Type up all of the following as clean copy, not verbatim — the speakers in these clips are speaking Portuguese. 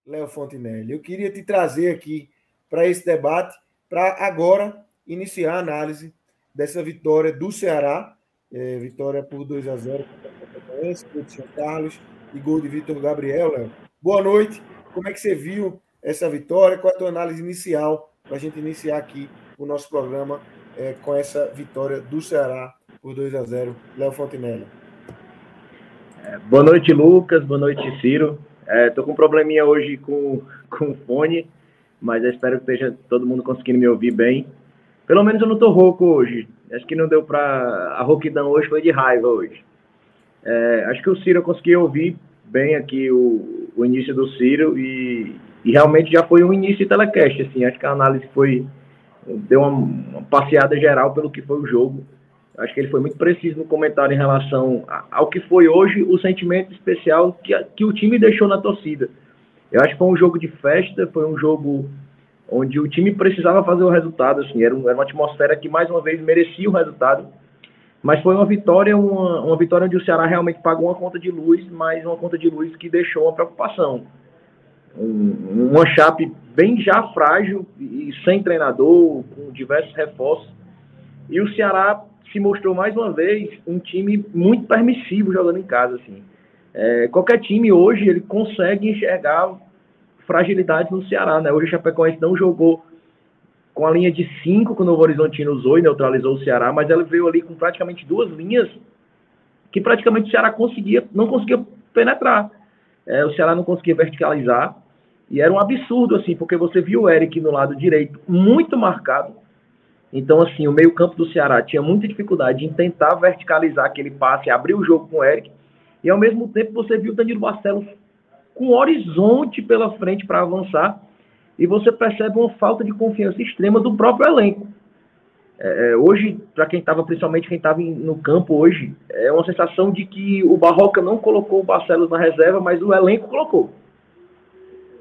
Léo Fontinelli. Eu queria te trazer aqui para esse debate, para agora iniciar a análise dessa vitória do Ceará, vitória por 2-0 contra a Chapecoense, gol de São Carlos e gol de Vitor Gabriel, Léo. Boa noite, como é que você viu essa vitória? Qual é a tua análise inicial para a gente iniciar aqui o nosso programa com essa vitória do Ceará por 2-0, Léo Fontinelli? Boa noite, Lucas. Boa noite, Ciro. Tô com um probleminha hoje com o fone, mas eu espero que esteja todo mundo conseguindo me ouvir bem. Pelo menos eu não tô rouco hoje. Acho que não deu para... A rouquidão hoje foi de raiva hoje. Acho que o Ciro conseguiu ouvir bem aqui o início do Ciro e realmente já foi um início de telecast. Assim, acho que a análise deu uma passeada geral pelo que foi o jogo. Acho que ele foi muito preciso no comentário em relação ao que foi hoje o sentimento especial que o time deixou na torcida. Eu acho que foi um jogo de festa, foi um jogo onde o time precisava fazer o resultado. Assim, era uma atmosfera que, mais uma vez, merecia o resultado. Mas foi uma vitória onde o Ceará realmente pagou uma conta de luz, mas uma conta de luz que deixou uma preocupação. Uma Chape bem já frágil e sem treinador, com diversos reforços. E o Ceará se mostrou mais uma vez um time muito permissivo jogando em casa. Assim. Qualquer time hoje ele consegue enxergar fragilidades no Ceará. Né? Hoje o Chapecoense não jogou com a linha de 5 que o Novo Horizontino usou e neutralizou o Ceará, mas ela veio ali com praticamente 2 linhas que praticamente o Ceará não conseguia penetrar. O Ceará não conseguia verticalizar e era um absurdo, assim, porque você viu o Eric no lado direito muito marcado. Então, assim, o meio-campo do Ceará tinha muita dificuldade em tentar verticalizar aquele passe, abrir o jogo com o Eric, e ao mesmo tempo você viu o Danilo Barcelos com um horizonte pela frente para avançar, e você percebe uma falta de confiança extrema do próprio elenco. Hoje, para principalmente quem estava no campo hoje, é uma sensação de que o Barroca não colocou o Barcelos na reserva, mas o elenco colocou.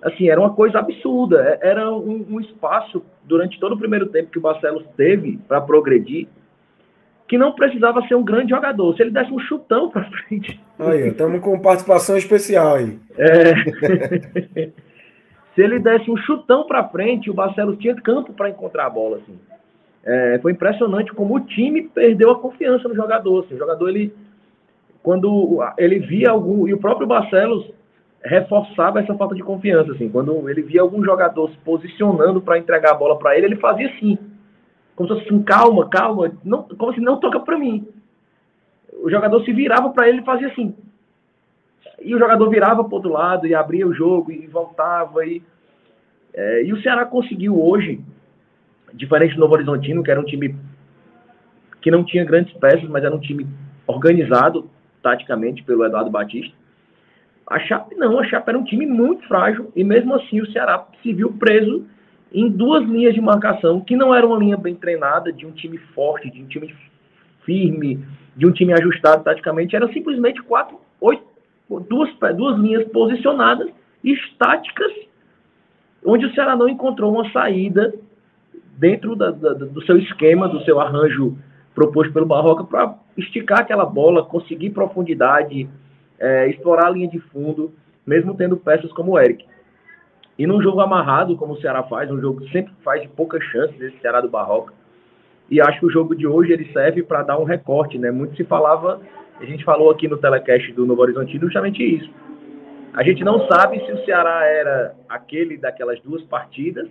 Assim, era uma coisa absurda. Era um espaço, durante todo o primeiro tempo que o Barcelos teve para progredir, que não precisava ser um grande jogador. Se ele desse um chutão para frente... Aí, estamos com participação especial aí. Se ele desse um chutão para frente, o Barcelos tinha campo para encontrar a bola. Assim. Foi impressionante como o time perdeu a confiança no jogador. Assim. O jogador, quando ele via algum... E o próprio Barcelos reforçava essa falta de confiança, assim. Quando ele via algum jogador se posicionando para entregar a bola para ele fazia assim, como se fosse assim, calma, não, como se não toca para mim. O jogador se virava para ele e fazia assim, e o jogador virava para o outro lado e abria o jogo e voltava e o Ceará conseguiu hoje, diferente do Novo Horizontino, que era um time que não tinha grandes peças, mas era um time organizado taticamente pelo Eduardo Batista. A Chape não, a Chape era um time muito frágil e mesmo assim o Ceará se viu preso em 2 linhas de marcação, que não era uma linha bem treinada, de um time forte, de um time firme, de um time ajustado taticamente, era simplesmente 2 linhas posicionadas, estáticas, onde o Ceará não encontrou uma saída dentro do seu esquema, do seu arranjo proposto pelo Barroca para esticar aquela bola, conseguir profundidade, explorar a linha de fundo, mesmo tendo peças como o Eric. E num jogo amarrado, como o Ceará faz, um jogo que sempre faz de poucas chances, esse Ceará do Barroca, e acho que o jogo de hoje ele serve para dar um recorte, né? Muito se falava, a gente falou aqui no telecast do Novo Horizontino justamente isso. A gente não sabe se o Ceará era aquele daquelas 2 partidas,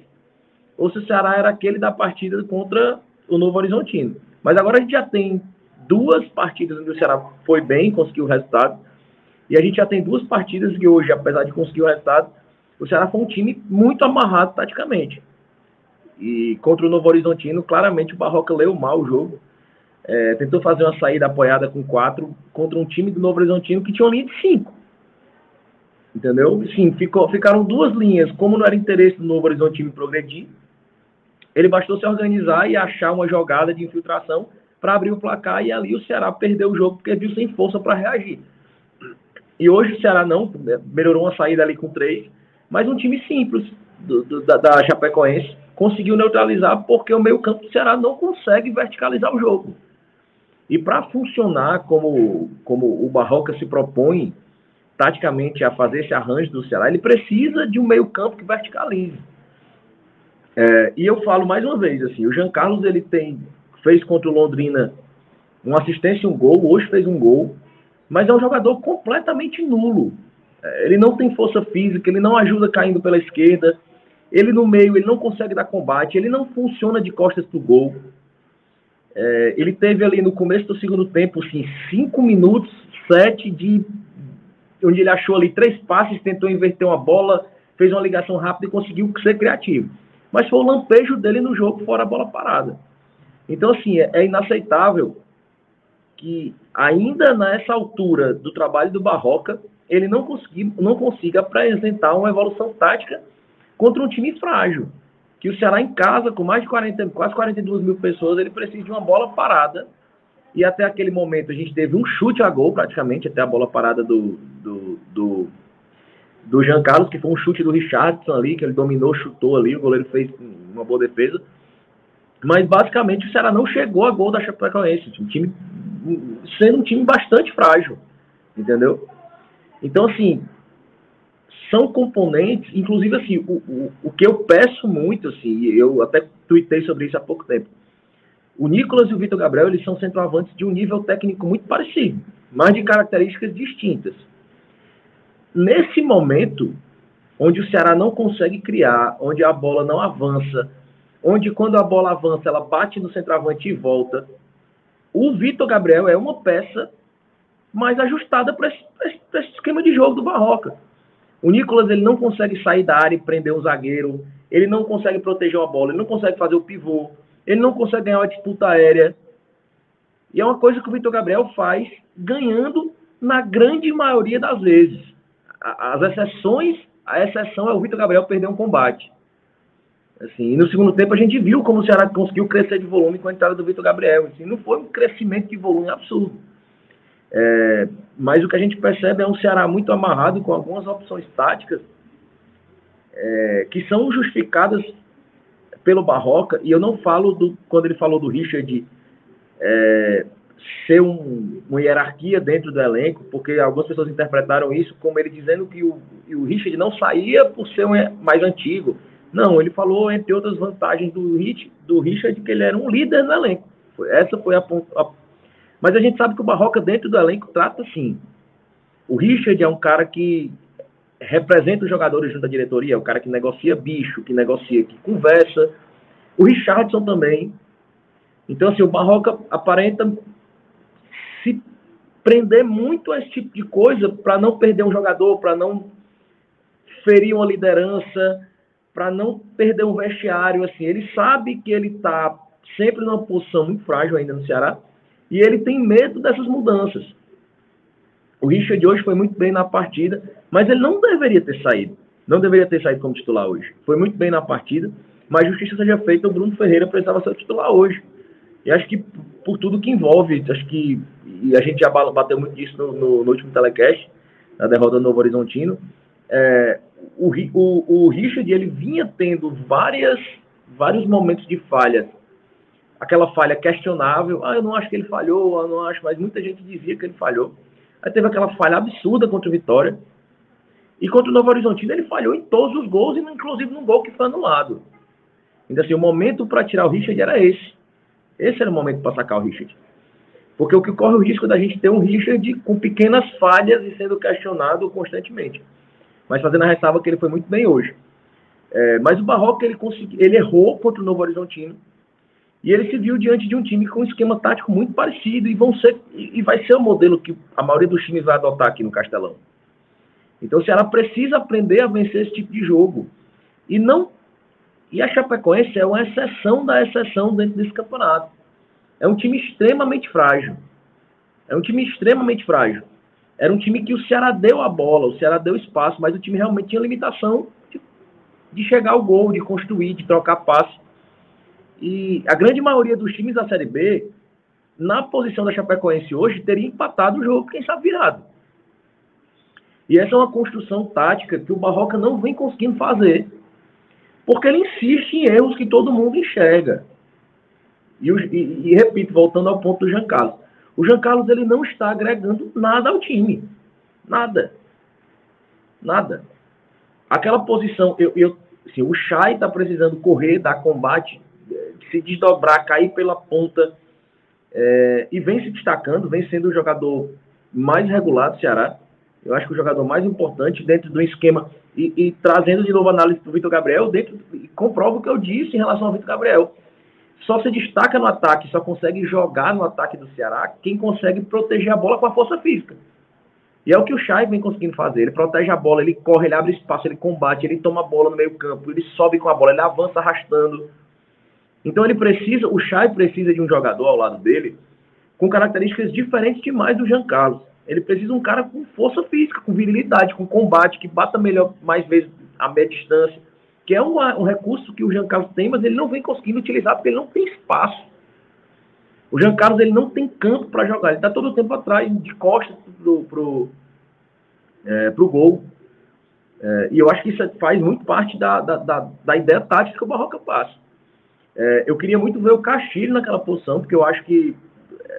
ou se o Ceará era aquele da partida contra o Novo Horizontino. Mas agora a gente já tem 2 partidas onde o Ceará foi bem, conseguiu o resultado, e a gente já tem 2 partidas que hoje, apesar de conseguir o resultado, o Ceará foi um time muito amarrado taticamente. E contra o Novo Horizontino, claramente o Barroca leu mal o jogo. Tentou fazer uma saída apoiada com 4 contra um time do Novo Horizontino que tinha uma linha de 5. Entendeu? Sim, ficaram 2 linhas. Como não era interesse do Novo Horizontino progredir, ele bastou se organizar e achar uma jogada de infiltração para abrir o placar, e ali o Ceará perdeu o jogo porque viu sem força para reagir. E hoje o Ceará não melhorou uma saída ali com 3, mas um time simples da Chapecoense conseguiu neutralizar porque o meio-campo do Ceará não consegue verticalizar o jogo. E para funcionar como o Barroca se propõe, taticamente, a fazer esse arranjo do Ceará, ele precisa de um meio-campo que verticalize. E eu falo mais uma vez, assim, o Jean Carlos ele fez contra o Londrina uma assistência e um gol, hoje fez um gol, mas é um jogador completamente nulo. Ele não tem força física, ele não ajuda caindo pela esquerda, ele no meio, ele não consegue dar combate, ele não funciona de costas pro gol. Ele teve ali no começo do segundo tempo, assim, 5 minutos, 7 onde ele achou ali 3 passes, tentou inverter uma bola, fez uma ligação rápida e conseguiu ser criativo. Mas foi o lampejo dele no jogo, fora a bola parada. Então, assim, é inaceitável que ainda nessa altura do trabalho do Barroca, ele não consiga apresentar uma evolução tática contra um time frágil. Que o Ceará em casa, com mais de quase 42 mil pessoas, ele precisa de uma bola parada. E até aquele momento a gente teve um chute a gol, praticamente, até a bola parada do Jean Carlos, que foi um chute do Richardson ali, que ele dominou, chutou ali, o goleiro fez uma boa defesa. Mas basicamente o Ceará não chegou a gol da Chapecoense, sendo um time bastante frágil, entendeu? Então, assim, são componentes, inclusive, assim, o que eu peço muito, assim, eu até tuitei sobre isso há pouco tempo, o Nicolas e o Vitor Gabriel, eles são centroavantes de um nível técnico muito parecido, mas de características distintas. Nesse momento, onde o Ceará não consegue criar, onde a bola não avança, onde quando a bola avança, ela bate no centroavante e volta, o Vitor Gabriel é uma peça mais ajustada para esse esquema de jogo do Barroca. O Nicolas, ele não consegue sair da área e prender um zagueiro, ele não consegue proteger uma bola, ele não consegue fazer o pivô, ele não consegue ganhar uma disputa aérea. E é uma coisa que o Vitor Gabriel faz ganhando na grande maioria das vezes. A exceção é o Vitor Gabriel perder um combate. Assim, e no segundo tempo a gente viu como o Ceará conseguiu crescer de volume com a entrada do Vitor Gabriel. Assim, não foi um crescimento de volume absurdo. Mas o que a gente percebe é um Ceará muito amarrado com algumas opções táticas que são justificadas pelo Barroca, e eu não falo quando ele falou do Richard ser uma hierarquia dentro do elenco, porque algumas pessoas interpretaram isso como ele dizendo que o Richard não saía por ser mais antigo. Não, ele falou, entre outras vantagens do Richard, que ele era um líder no elenco. Essa foi a Mas a gente sabe que o Barroca, dentro do elenco, trata assim. O Richard é um cara que representa os jogadores junto à diretoria, é o cara que negocia bicho, que negocia, que conversa. O Richardson também. Então, assim, o Barroca aparenta se prender muito a esse tipo de coisa para não perder um jogador, para não ferir uma liderança, para não perder um vestiário. Assim, ele sabe que ele está sempre numa posição muito frágil ainda no Ceará, e ele tem medo dessas mudanças. O Richard hoje foi muito bem na partida, mas ele não deveria ter saído. Não deveria ter saído como titular hoje. Foi muito bem na partida, mas justiça seja feita, o Bruno Ferreira precisava ser o titular hoje. E acho que por tudo que envolve, acho que, e a gente já bateu muito disso no último telecast, na derrota do Novo Horizontino, o Richard, ele vinha tendo vários momentos de falha. Aquela falha questionável, eu não acho que ele falhou, eu não acho, mas muita gente dizia que ele falhou. Aí teve aquela falha absurda contra o Vitória. E contra o Novo Horizontino ele falhou em todos os gols, inclusive no gol que foi anulado. Então, assim, o momento para tirar o Richard era esse. Esse era o momento para sacar o Richard. Porque o que corre o risco da gente ter um Richard com pequenas falhas e sendo questionado constantemente. Mas fazendo a ressalva que ele foi muito bem hoje. Mas o Barroca, ele errou contra o Novo Horizontino. E ele se viu diante de um time com um esquema tático muito parecido e vai ser o modelo que a maioria dos times vai adotar aqui no Castelão. Então o Ceará precisa aprender a vencer esse tipo de jogo. E a Chapecoense é uma exceção da exceção dentro desse campeonato. É um time extremamente frágil. Era um time que o Ceará deu a bola, o Ceará deu espaço, mas o time realmente tinha limitação de chegar ao gol, de construir, de trocar passe. E a grande maioria dos times da Série B, na posição da Chapecoense hoje, teria empatado o jogo, quem sabe virado. E essa é uma construção tática que o Barroca não vem conseguindo fazer, porque ele insiste em erros que todo mundo enxerga. E repito, voltando ao ponto do Jean Carlos. O Jean Carlos, ele não está agregando nada ao time. Nada. Nada. Aquela posição, assim, o Chay está precisando correr, dar combate, se desdobrar, cair pela ponta, e vem se destacando, vem sendo o jogador mais regular do Ceará. Eu acho que o jogador mais importante dentro do esquema, e trazendo de novo a análise do Vitor Gabriel, e comprova o que eu disse em relação ao Vitor Gabriel. Só se destaca no ataque, só consegue jogar no ataque do Ceará quem consegue proteger a bola com a força física. E é o que o Chay vem conseguindo fazer. Ele protege a bola, ele corre, ele abre espaço, ele combate, ele toma a bola no meio campo, ele sobe com a bola, ele avança arrastando. Então o Chay precisa de um jogador ao lado dele com características diferentes demais do Jean Carlos. Ele precisa de um cara com força física, com virilidade, com combate, que bata melhor, mais vezes, a meia distância, que é um recurso que o Jean Carlos tem, mas ele não vem conseguindo utilizar porque ele não tem espaço. O Jean Carlos, ele não tem campo para jogar. Ele está todo o tempo atrás, de costas pro gol. E eu acho que isso faz muito parte da ideia tática que o Barroca passa. Eu queria muito ver o Castilho naquela posição, porque eu acho que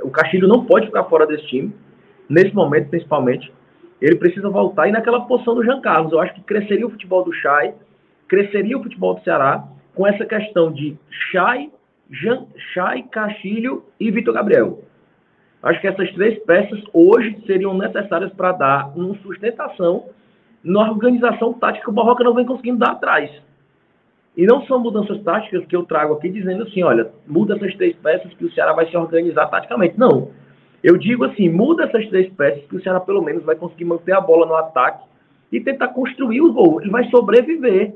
o Castilho não pode ficar fora desse time, nesse momento, principalmente. Ele precisa voltar e naquela posição do Jean Carlos. Eu acho que cresceria o futebol do Chay, cresceria o futebol do Ceará, com essa questão de Chay, Castilho e Vitor Gabriel. Acho que essas três peças hoje seriam necessárias para dar uma sustentação na organização tática que o Barroca não vem conseguindo dar atrás. E não são mudanças táticas que eu trago aqui dizendo assim, olha, muda essas três peças que o Ceará vai se organizar taticamente. Não. Eu digo assim, muda essas três peças que o Ceará pelo menos vai conseguir manter a bola no ataque e tentar construir o gol. Ele vai sobreviver.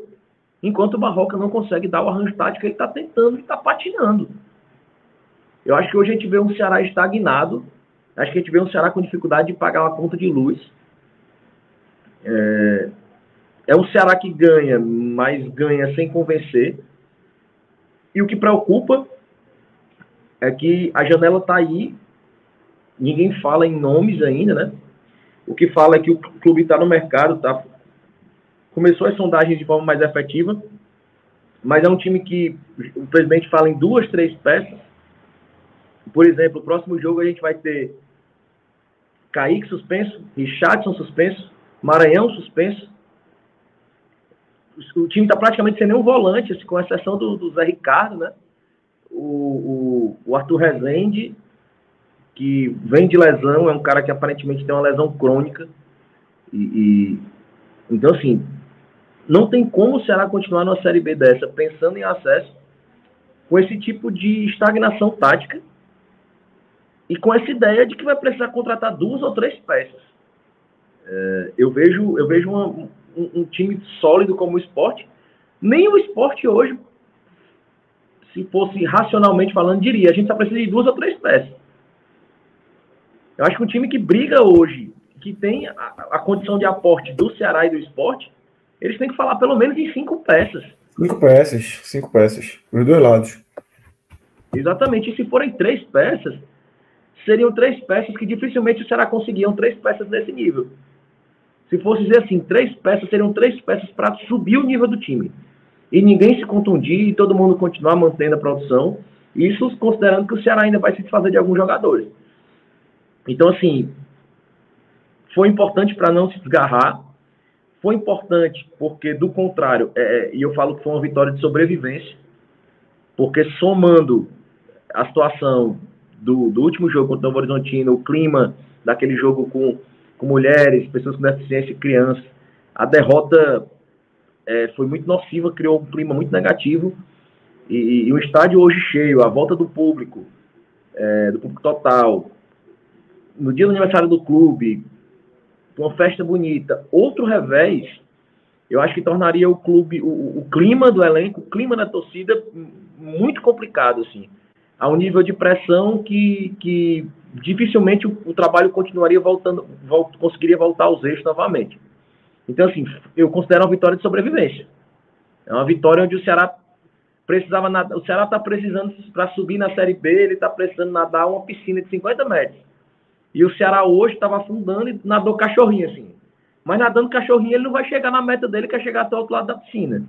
Enquanto o Barroca não consegue dar o arranjo tático, ele está tentando e está patinando. Eu acho que hoje a gente vê um Ceará estagnado. Acho que a gente vê um Ceará com dificuldade de pagar uma conta de luz. É um Ceará que ganha, mas ganha sem convencer. E o que preocupa é que a janela está aí. Ninguém fala em nomes ainda, né? O que fala é que o clube está no mercado, começou as sondagens de forma mais efetiva, mas é um time que o presidente fala em 2, 3 peças. Por exemplo, o próximo jogo a gente vai ter Kaique suspenso, Richardson suspenso, Maranhão suspenso. O time está praticamente sem nenhum volante, assim, com exceção do Zé Ricardo, né? O Arthur Rezende, que vem de lesão, é um cara que aparentemente tem uma lesão crônica. Então, assim, não tem como o Ceará continuar numa Série B dessa, pensando em acesso, com esse tipo de estagnação tática e com essa ideia de que vai precisar contratar 2 ou 3 peças. Eu vejo um time sólido como o Sport. Nem o Sport hoje, se fosse racionalmente falando, diria, a gente só precisa de 2 ou 3 peças. Eu acho que um time que briga hoje, que tem a condição de aporte do Ceará e do Sport, eles têm que falar pelo menos em 5 peças. 5 peças, os dois lados. Exatamente, e se forem 3 peças, seriam 3 peças que dificilmente o Ceará conseguiam 3 peças desse nível. Se fosse dizer assim, 3 peças, seriam 3 peças para subir o nível do time. E ninguém se contundir e todo mundo continuar mantendo a produção. Isso considerando que o Ceará ainda vai se desfazer de alguns jogadores. Então, assim, foi importante para não se desgarrar. Foi importante porque, do contrário, e eu falo que foi uma vitória de sobrevivência, porque somando a situação do último jogo contra o Novo Horizontino, o clima daquele jogo com mulheres, pessoas com deficiência e crianças, a derrota foi muito nociva, criou um clima muito negativo, e o estádio hoje cheio, a volta do público total, no dia do aniversário do clube, uma festa bonita, outro revés, eu acho que tornaria o clube, o clima do elenco, o clima da torcida muito complicado, assim, a um nível de pressão que dificilmente o trabalho continuaria conseguiria voltar aos eixos novamente. Então, assim, eu considero uma vitória de sobrevivência. É uma vitória onde o Ceará precisava nadar. O Ceará está precisando, para subir na Série B, ele está precisando nadar uma piscina de 50 metros. E o Ceará hoje estava afundando e nadou cachorrinho, assim. Mas nadando cachorrinho, ele não vai chegar na meta dele, que é chegar até o outro lado da piscina.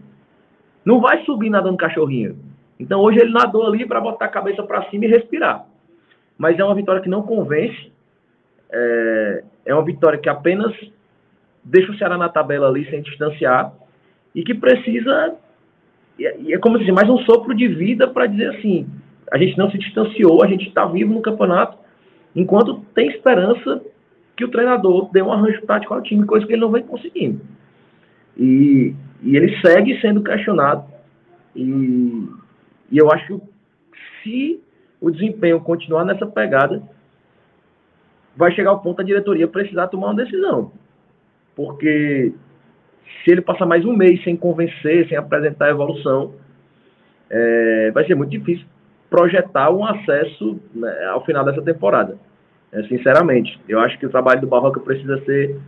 Não vai subir nadando cachorrinho. Então, hoje ele nadou ali para botar a cabeça para cima e respirar. Mas é uma vitória que não convence. É uma vitória que apenas deixa o Ceará na tabela ali sem distanciar e que precisa, e é como se mais um sopro de vida para dizer assim, a gente não se distanciou, a gente está vivo no campeonato, enquanto tem esperança que o treinador dê um arranjo tático ao time, coisa que ele não vem conseguindo. E ele segue sendo questionado, e eu acho que se o desempenho continuar nessa pegada, vai chegar ao ponto da diretoria precisar tomar uma decisão. Porque se ele passar mais um mês sem convencer, sem apresentar a evolução, vai ser muito difícil projetar um acesso, né, ao final dessa temporada. Sinceramente, eu acho que o trabalho do Barroca precisa ser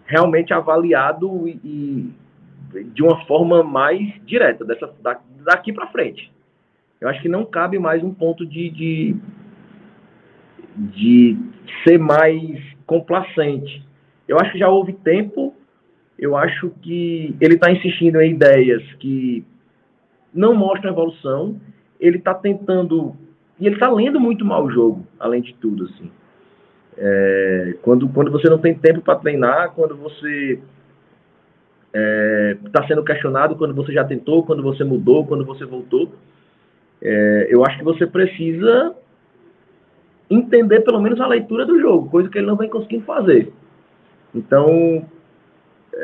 realmente avaliado e de uma forma mais direta, daqui para frente. Eu acho que não cabe mais um ponto de ser mais complacente. Eu acho que já houve tempo, eu acho que ele está insistindo em ideias que não mostram evolução, ele está tentando, e ele está lendo muito mal o jogo, além de tudo, assim. Quando você não tem tempo para treinar, quando você está sendo questionado, quando você já tentou, quando você mudou, quando você voltou, eu acho que você precisa entender pelo menos a leitura do jogo, coisa que ele não vem conseguindo fazer. Então,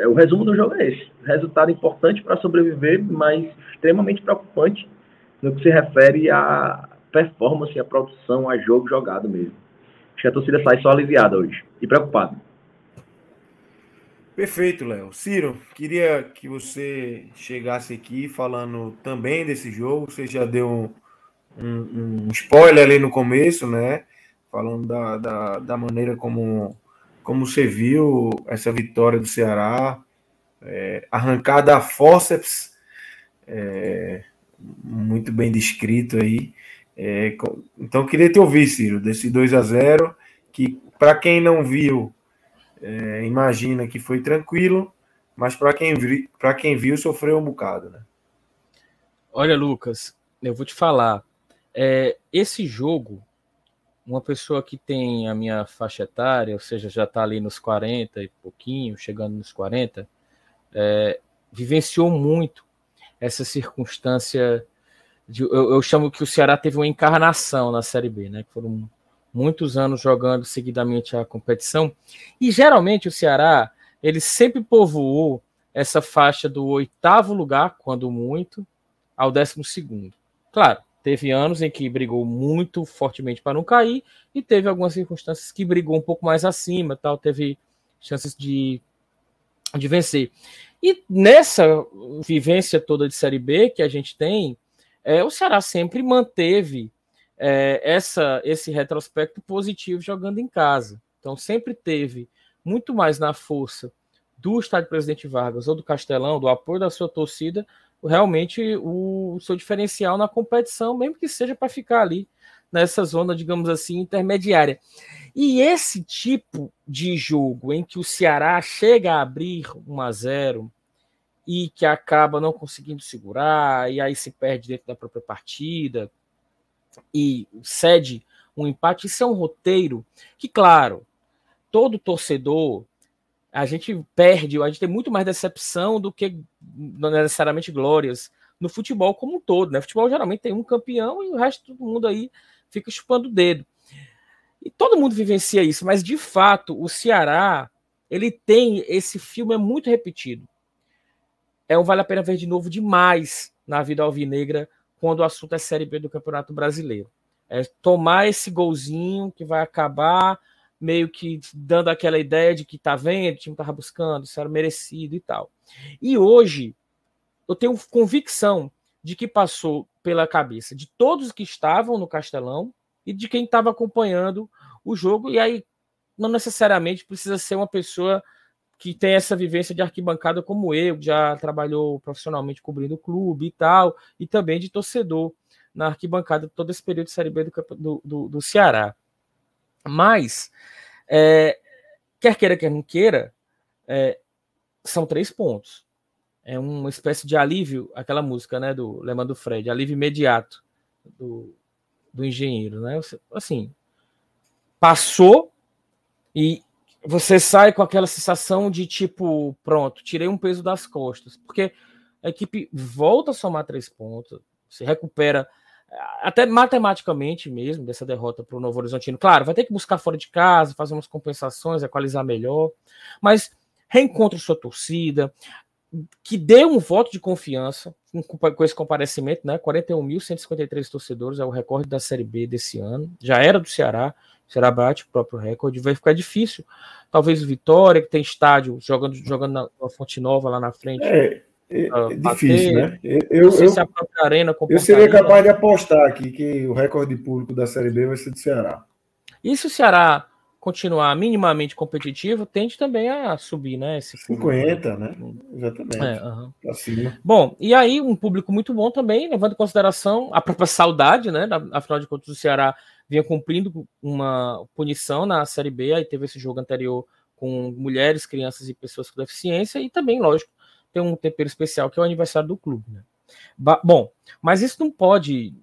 o resumo do jogo é esse. Resultado importante para sobreviver, mas extremamente preocupante no que se refere à performance, à produção, a jogo jogado mesmo. Acho que a torcida sai só aliviada hoje e preocupada. Perfeito, Léo. Ciro, queria que você chegasse aqui falando também desse jogo. Você já deu um spoiler ali no começo, né? Falando da maneira como você viu essa vitória do Ceará, arrancada a fórceps, muito bem descrito aí. Então, queria te ouvir, Ciro, desse 2-0, que para quem não viu, imagina que foi tranquilo, mas para quem viu, sofreu um bocado, né? Olha, Lucas, eu vou te falar, esse jogo, uma pessoa que tem a minha faixa etária, ou seja, já está ali nos 40 e pouquinho, chegando nos 40, vivenciou muito essa circunstância, eu chamo que o Ceará teve uma encarnação na Série B, né? Foram muitos anos jogando seguidamente a competição, e geralmente o Ceará, ele sempre povoou essa faixa do 8º lugar, quando muito, ao 12º. Claro, teve anos em que brigou muito fortemente para não cair, e teve algumas circunstâncias que brigou um pouco mais acima, tal, teve chances de vencer. E nessa vivência toda de Série B que a gente tem, o Ceará sempre manteve esse retrospecto positivo jogando em casa. Então sempre teve muito mais na força do Estádio Presidente Vargas ou do Castelão, do apoio da sua torcida, realmente o seu diferencial na competição, mesmo que seja para ficar ali nessa zona, digamos assim, intermediária. E esse tipo de jogo em que o Ceará chega a abrir 1-0 e que acaba não conseguindo segurar, e aí se perde dentro da própria partida e cede um empate, isso é um roteiro que, claro, todo torcedor, a gente tem muito mais decepção do que não necessariamente glórias no futebol como um todo, né? O futebol geralmente tem um campeão e o resto do mundo aí fica chupando o dedo. E todo mundo vivencia isso, mas de fato o Ceará, ele tem esse filme, é muito repetido. Vale a pena ver de novo demais na vida alvinegra quando o assunto é Série B do Campeonato Brasileiro. Tomar esse golzinho que vai acabar meio que dando aquela ideia de que tá vendo, o time tava buscando, isso era merecido e tal. E hoje eu tenho convicção de que passou pela cabeça de todos que estavam no Castelão e de quem estava acompanhando o jogo, e aí não necessariamente precisa ser uma pessoa que tem essa vivência de arquibancada como eu, que já trabalhou profissionalmente cobrindo o clube e tal, e também de torcedor na arquibancada todo esse período de Série B do Ceará. Mas, quer queira, quer não queira, são 3 pontos. É uma espécie de alívio, aquela música, né, do Lema do Fred, alívio imediato do engenheiro, né? Assim, passou, e você sai com aquela sensação de tipo, pronto, tirei um peso das costas, porque a equipe volta a somar 3 pontos, se recupera até matematicamente mesmo dessa derrota para o Novo Horizontino. Claro, vai ter que buscar fora de casa, fazer umas compensações, equalizar melhor, mas reencontra sua torcida, que dê um voto de confiança com esse comparecimento, né? 41.153 torcedores é o recorde da Série B desse ano, já era do Ceará. O Ceará bate o próprio recorde, vai ficar difícil. Talvez o Vitória, que tem estádio, jogando na Fonte Nova lá na frente. É difícil, né? Não sei se a própria Arena eu seria capaz de apostar aqui que o recorde público da Série B vai ser do Ceará. E se o Ceará continuar minimamente competitivo, tende também a subir, né? Esse 50, né? Exatamente. Pra cima. Bom, e aí um público muito bom também, levando em consideração a própria saudade, né? Afinal de contas, o Ceará vinha cumprindo uma punição na Série B, aí teve esse jogo anterior com mulheres, crianças e pessoas com deficiência, e também, lógico, tem um tempero especial que é o aniversário do clube, né? Bom, mas isso não pode,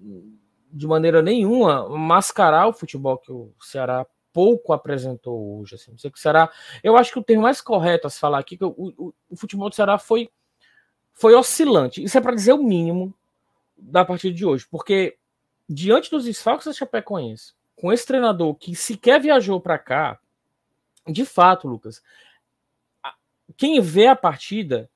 de maneira nenhuma, mascarar o futebol que o Ceará pouco apresentou hoje. Assim. Que o Ceará, eu acho que o termo mais correto a se falar aqui é que o futebol do Ceará foi oscilante. Isso é para dizer o mínimo da partida de hoje, porque diante dos desfalques da Chapecoense, com esse treinador que sequer viajou para cá, de fato, Lucas, quem vê a partida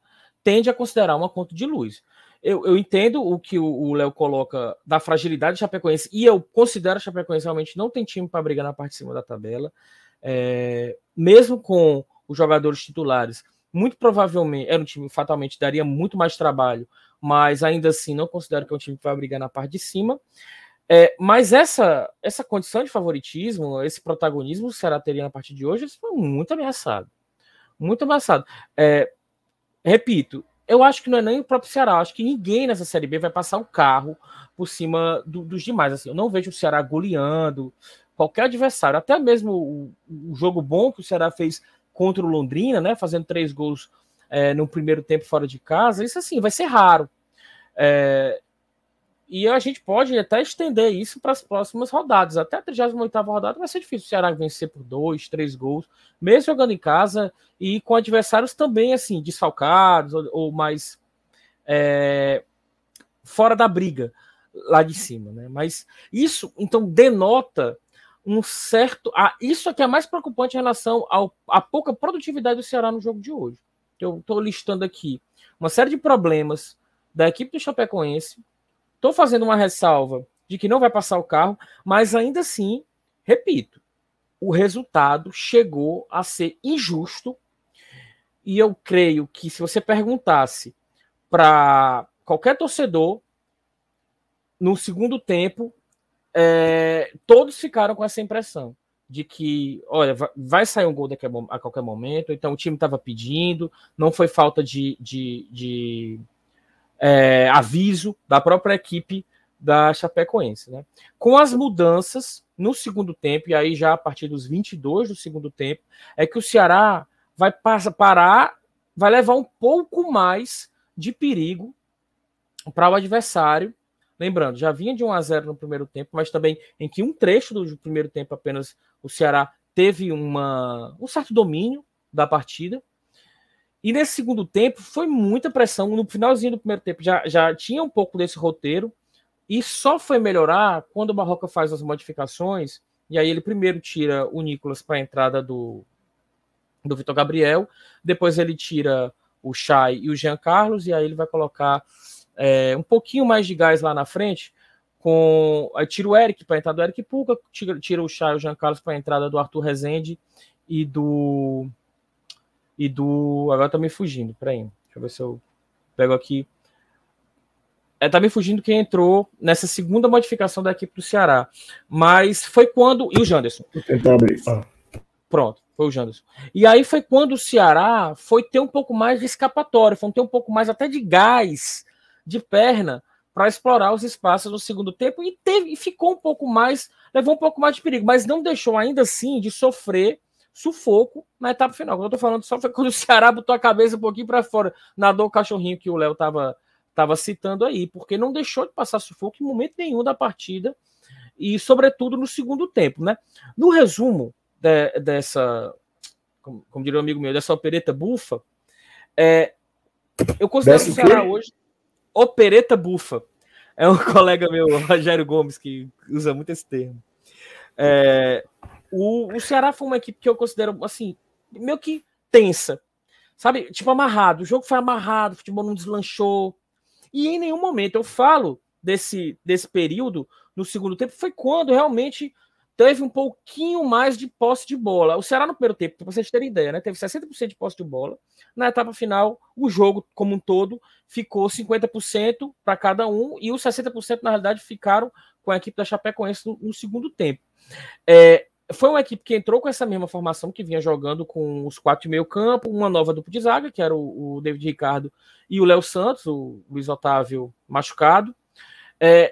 tende a considerar uma conta de luz. Eu entendo o que o Léo coloca da fragilidade da Chapecoense, e eu considero a Chapecoense realmente não tem time para brigar na parte de cima da tabela, mesmo com os jogadores titulares, muito provavelmente era um time que fatalmente daria muito mais trabalho, mas ainda assim não considero que é um time que vai brigar na parte de cima. Mas essa condição de favoritismo, esse protagonismo que o Ceará teria na partida de hoje, isso foi muito ameaçado. Muito ameaçado. Repito, eu acho que não é nem o próprio Ceará, acho que ninguém nessa Série B vai passar o carro por cima dos demais. Assim, eu não vejo o Ceará goleando qualquer adversário, até mesmo o jogo bom que o Ceará fez contra o Londrina, né, fazendo 3 gols no primeiro tempo fora de casa, isso assim, vai ser raro. E a gente pode até estender isso para as próximas rodadas. Até a 38ª rodada vai ser difícil o Ceará vencer por 2, 3 gols, mesmo jogando em casa e com adversários também assim desfalcados ou mais fora da briga lá de cima, né? Mas isso então denota um certo. Isso aqui é mais preocupante em relação à pouca produtividade do Ceará no jogo de hoje. Eu estou listando aqui uma série de problemas da equipe do Chapecoense. Estou fazendo uma ressalva de que não vai passar o carro, mas ainda assim, repito, o resultado chegou a ser injusto. E eu creio que se você perguntasse para qualquer torcedor no segundo tempo, todos ficaram com essa impressão de que, olha, vai sair um gol a qualquer momento, então o time estava pedindo, não foi falta de aviso da própria equipe da Chapecoense, né? Com as mudanças no segundo tempo, e aí já a partir dos 22 do segundo tempo, é que o Ceará vai parar, vai levar um pouco mais de perigo para o adversário. Lembrando, já vinha de 1-0 no primeiro tempo, mas também em que um trecho do primeiro tempo apenas o Ceará teve um certo domínio da partida. E nesse segundo tempo foi muita pressão. No finalzinho do primeiro tempo já tinha um pouco desse roteiro. E só foi melhorar quando o Barroca faz as modificações. E aí ele primeiro tira o Nicolas para a entrada do Vitor Gabriel. Depois ele tira o Chay e o Jean Carlos. E aí ele vai colocar um pouquinho mais de gás lá na frente. Aí tira o Eric para a entrada do Eric Puga. Tira o Chay e o Jean Carlos para a entrada do Arthur Rezende e do... Agora tá me fugindo, peraí. Deixa eu ver se eu pego aqui. Tá me fugindo quem entrou nessa segunda modificação da equipe do Ceará. Mas foi quando... E o Janderson. Vou tentar abrir. Pronto, foi o Janderson. E aí foi quando o Ceará foi ter um pouco mais de escapatória, foi ter um pouco mais até de gás, de perna, para explorar os espaços no segundo tempo. E ficou um pouco mais... Levou um pouco mais de perigo, mas não deixou ainda assim de sofrer sufoco na etapa final. Quando eu tô falando só foi quando o Ceará botou a cabeça um pouquinho para fora, nadou o cachorrinho que o Léo tava citando aí, porque não deixou de passar sufoco em momento nenhum da partida e sobretudo no segundo tempo, né? No resumo como diria um amigo meu, dessa opereta bufa, eu considero o Ceará hoje opereta bufa. É um colega meu, Rogério Gomes, que usa muito esse termo. O Ceará foi uma equipe que eu considero, assim, meio que tensa, sabe? Tipo, amarrado. O jogo foi amarrado, o futebol não deslanchou. E em nenhum momento eu falo desse período no segundo tempo, foi quando realmente teve um pouquinho mais de posse de bola. O Ceará no primeiro tempo, para vocês terem ideia, né, teve 60% de posse de bola. Na etapa final, o jogo como um todo ficou 50% para cada um, e os 60% na realidade ficaram com a equipe da Chapecoense no segundo tempo. Foi uma equipe que entrou com essa mesma formação, que vinha jogando com os 4 de meio campo, uma nova dupla de zaga, que era o David Ricardo e o Léo Santos, o Luiz Otávio machucado.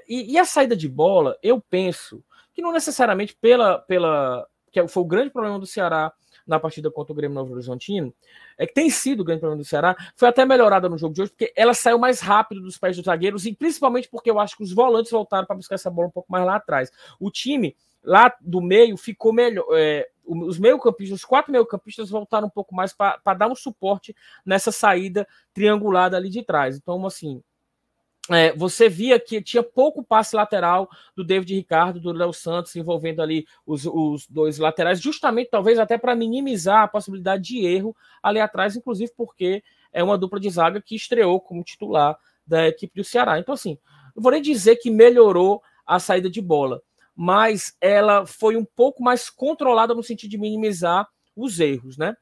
E a saída de bola, eu penso que não necessariamente que foi o grande problema do Ceará na partida contra o Grêmio Novo Horizontino, que tem sido o grande problema do Ceará, foi até melhorada no jogo de hoje, porque ela saiu mais rápido dos pés dos zagueiros, e principalmente porque eu acho que os volantes voltaram para buscar essa bola um pouco mais lá atrás. O time lá do meio ficou melhor. Os meio-campistas, os 4 meio-campistas voltaram um pouco mais para dar um suporte nessa saída triangulada ali de trás. Então, assim, você via que tinha pouco passe lateral do David Ricardo, do Léo Santos, envolvendo ali os 2 laterais, justamente talvez até para minimizar a possibilidade de erro ali atrás, inclusive porque é uma dupla de zaga que estreou como titular da equipe do Ceará. Então, assim, não vou nem dizer que melhorou a saída de bola, mas ela foi um pouco mais controlada no sentido de minimizar os erros, né?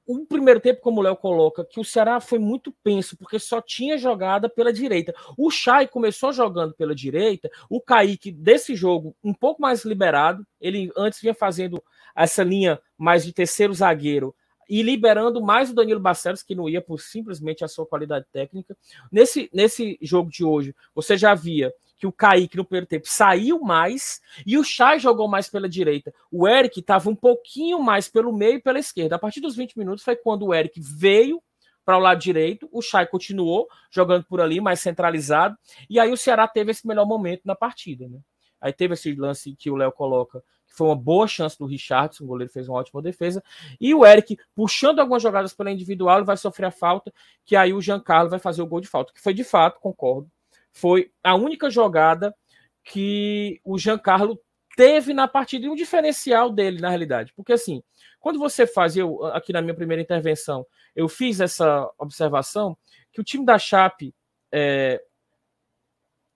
O primeiro tempo, como o Léo coloca, que o Ceará foi muito penso, porque só tinha jogada pela direita. O Chay começou jogando pela direita, o Kaique, desse jogo, um pouco mais liberado, ele antes vinha fazendo essa linha mais de terceiro zagueiro, e liberando mais o Danilo Barcelos, que não ia por simplesmente a sua qualidade técnica. Nesse jogo de hoje, você já via que o Kaique no primeiro tempo saiu mais e o Chay jogou mais pela direita. O Eric estava um pouquinho mais pelo meio e pela esquerda. A partir dos 20 minutos foi quando o Eric veio para o lado direito, o Chay continuou jogando por ali, mais centralizado, e aí o Ceará teve esse melhor momento na partida, né? Aí teve esse lance que o Léo coloca, que foi uma boa chance do Richardson, o goleiro fez uma ótima defesa, e o Eric, puxando algumas jogadas pela individual, ele vai sofrer a falta, que aí o Giancarlo vai fazer o gol de falta, que foi de fato, concordo, foi a única jogada que o Giancarlo teve na partida, e um diferencial dele, na realidade. Porque, assim, quando você faz, aqui na minha primeira intervenção, eu fiz essa observação, que o time da Chape,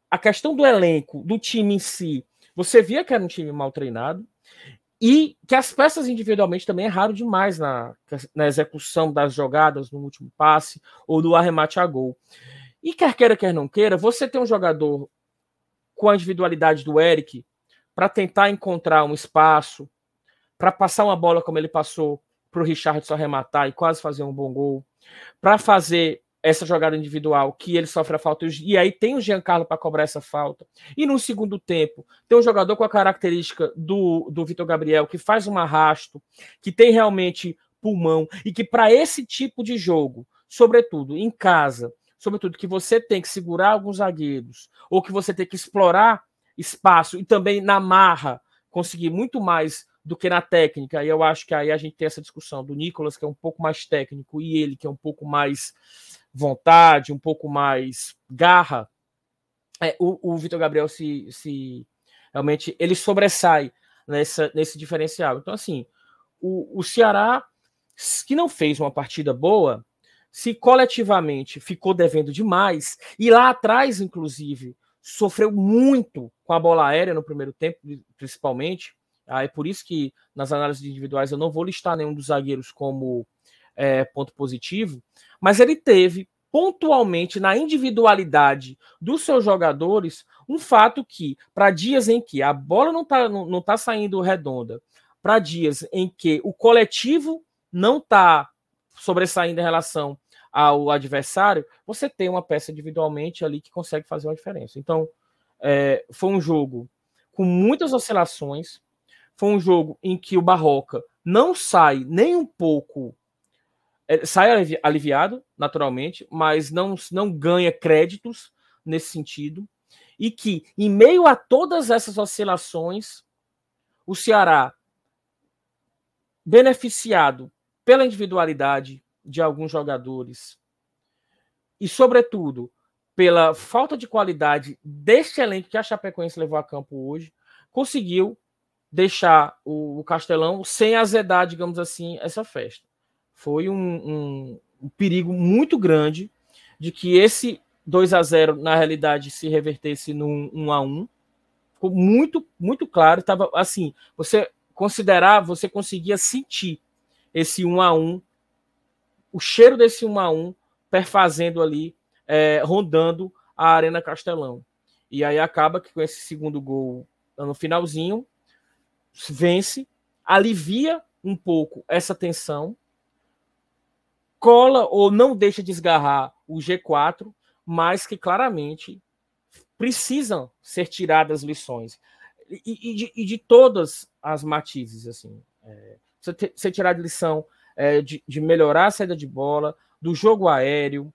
a questão do elenco, do time em si, você via que era um time mal treinado, e que as peças individualmente também erraram demais na execução das jogadas, no último passe, ou no arremate a gol. E quer queira, quer não queira, você tem um jogador com a individualidade do Eric para tentar encontrar um espaço, para passar uma bola como ele passou para o Richardson arrematar e quase fazer um bom gol, para fazer essa jogada individual que ele sofre a falta, e aí tem o Giancarlo para cobrar essa falta. E no segundo tempo, tem um jogador com a característica do Vitor Gabriel, que faz um arrasto, que tem realmente pulmão, e que para esse tipo de jogo, sobretudo em casa, sobretudo que você tem que segurar alguns zagueiros, ou que você tem que explorar espaço, e também na marra, conseguir muito mais do que na técnica, e eu acho que aí a gente tem essa discussão do Nicolas, que é um pouco mais técnico, e ele, que é um pouco mais vontade, um pouco mais garra, o Vitor Gabriel realmente, ele sobressai nesse diferencial. Então, assim, o Ceará, que não fez uma partida boa, se coletivamente ficou devendo demais, e lá atrás, inclusive, sofreu muito com a bola aérea no primeiro tempo, principalmente. É por isso que nas análises individuais eu não vou listar nenhum dos zagueiros como ponto positivo, mas ele teve pontualmente na individualidade dos seus jogadores um fato que, para dias em que a bola não tá saindo redonda, para dias em que o coletivo não está sobressaindo em relação ao adversário, você tem uma peça individualmente ali que consegue fazer uma diferença. Então, foi um jogo com muitas oscilações, foi um jogo em que o Barroca não sai nem um pouco, sai aliviado, naturalmente, mas não ganha créditos nesse sentido, e que, em meio a todas essas oscilações, o Ceará beneficiado pela individualidade de alguns jogadores e, sobretudo, pela falta de qualidade deste elenco que a Chapecoense levou a campo hoje, conseguiu deixar o Castelão sem azedar, digamos assim, essa festa. Foi um perigo muito grande de que esse 2-0, na realidade, se revertesse num 1-1. Ficou muito, muito claro. Tava, assim, você conseguia sentir esse 1-1, o cheiro desse 1-1 perfazendo ali, rondando a Arena Castelão. E aí acaba que com esse segundo gol no finalzinho, vence, alivia um pouco essa tensão, cola ou não deixa desgarrar o G4, mas que claramente precisam ser tiradas lições. E de todas as matizes, assim. Você tirar de lição de melhorar a saída de bola, do jogo aéreo,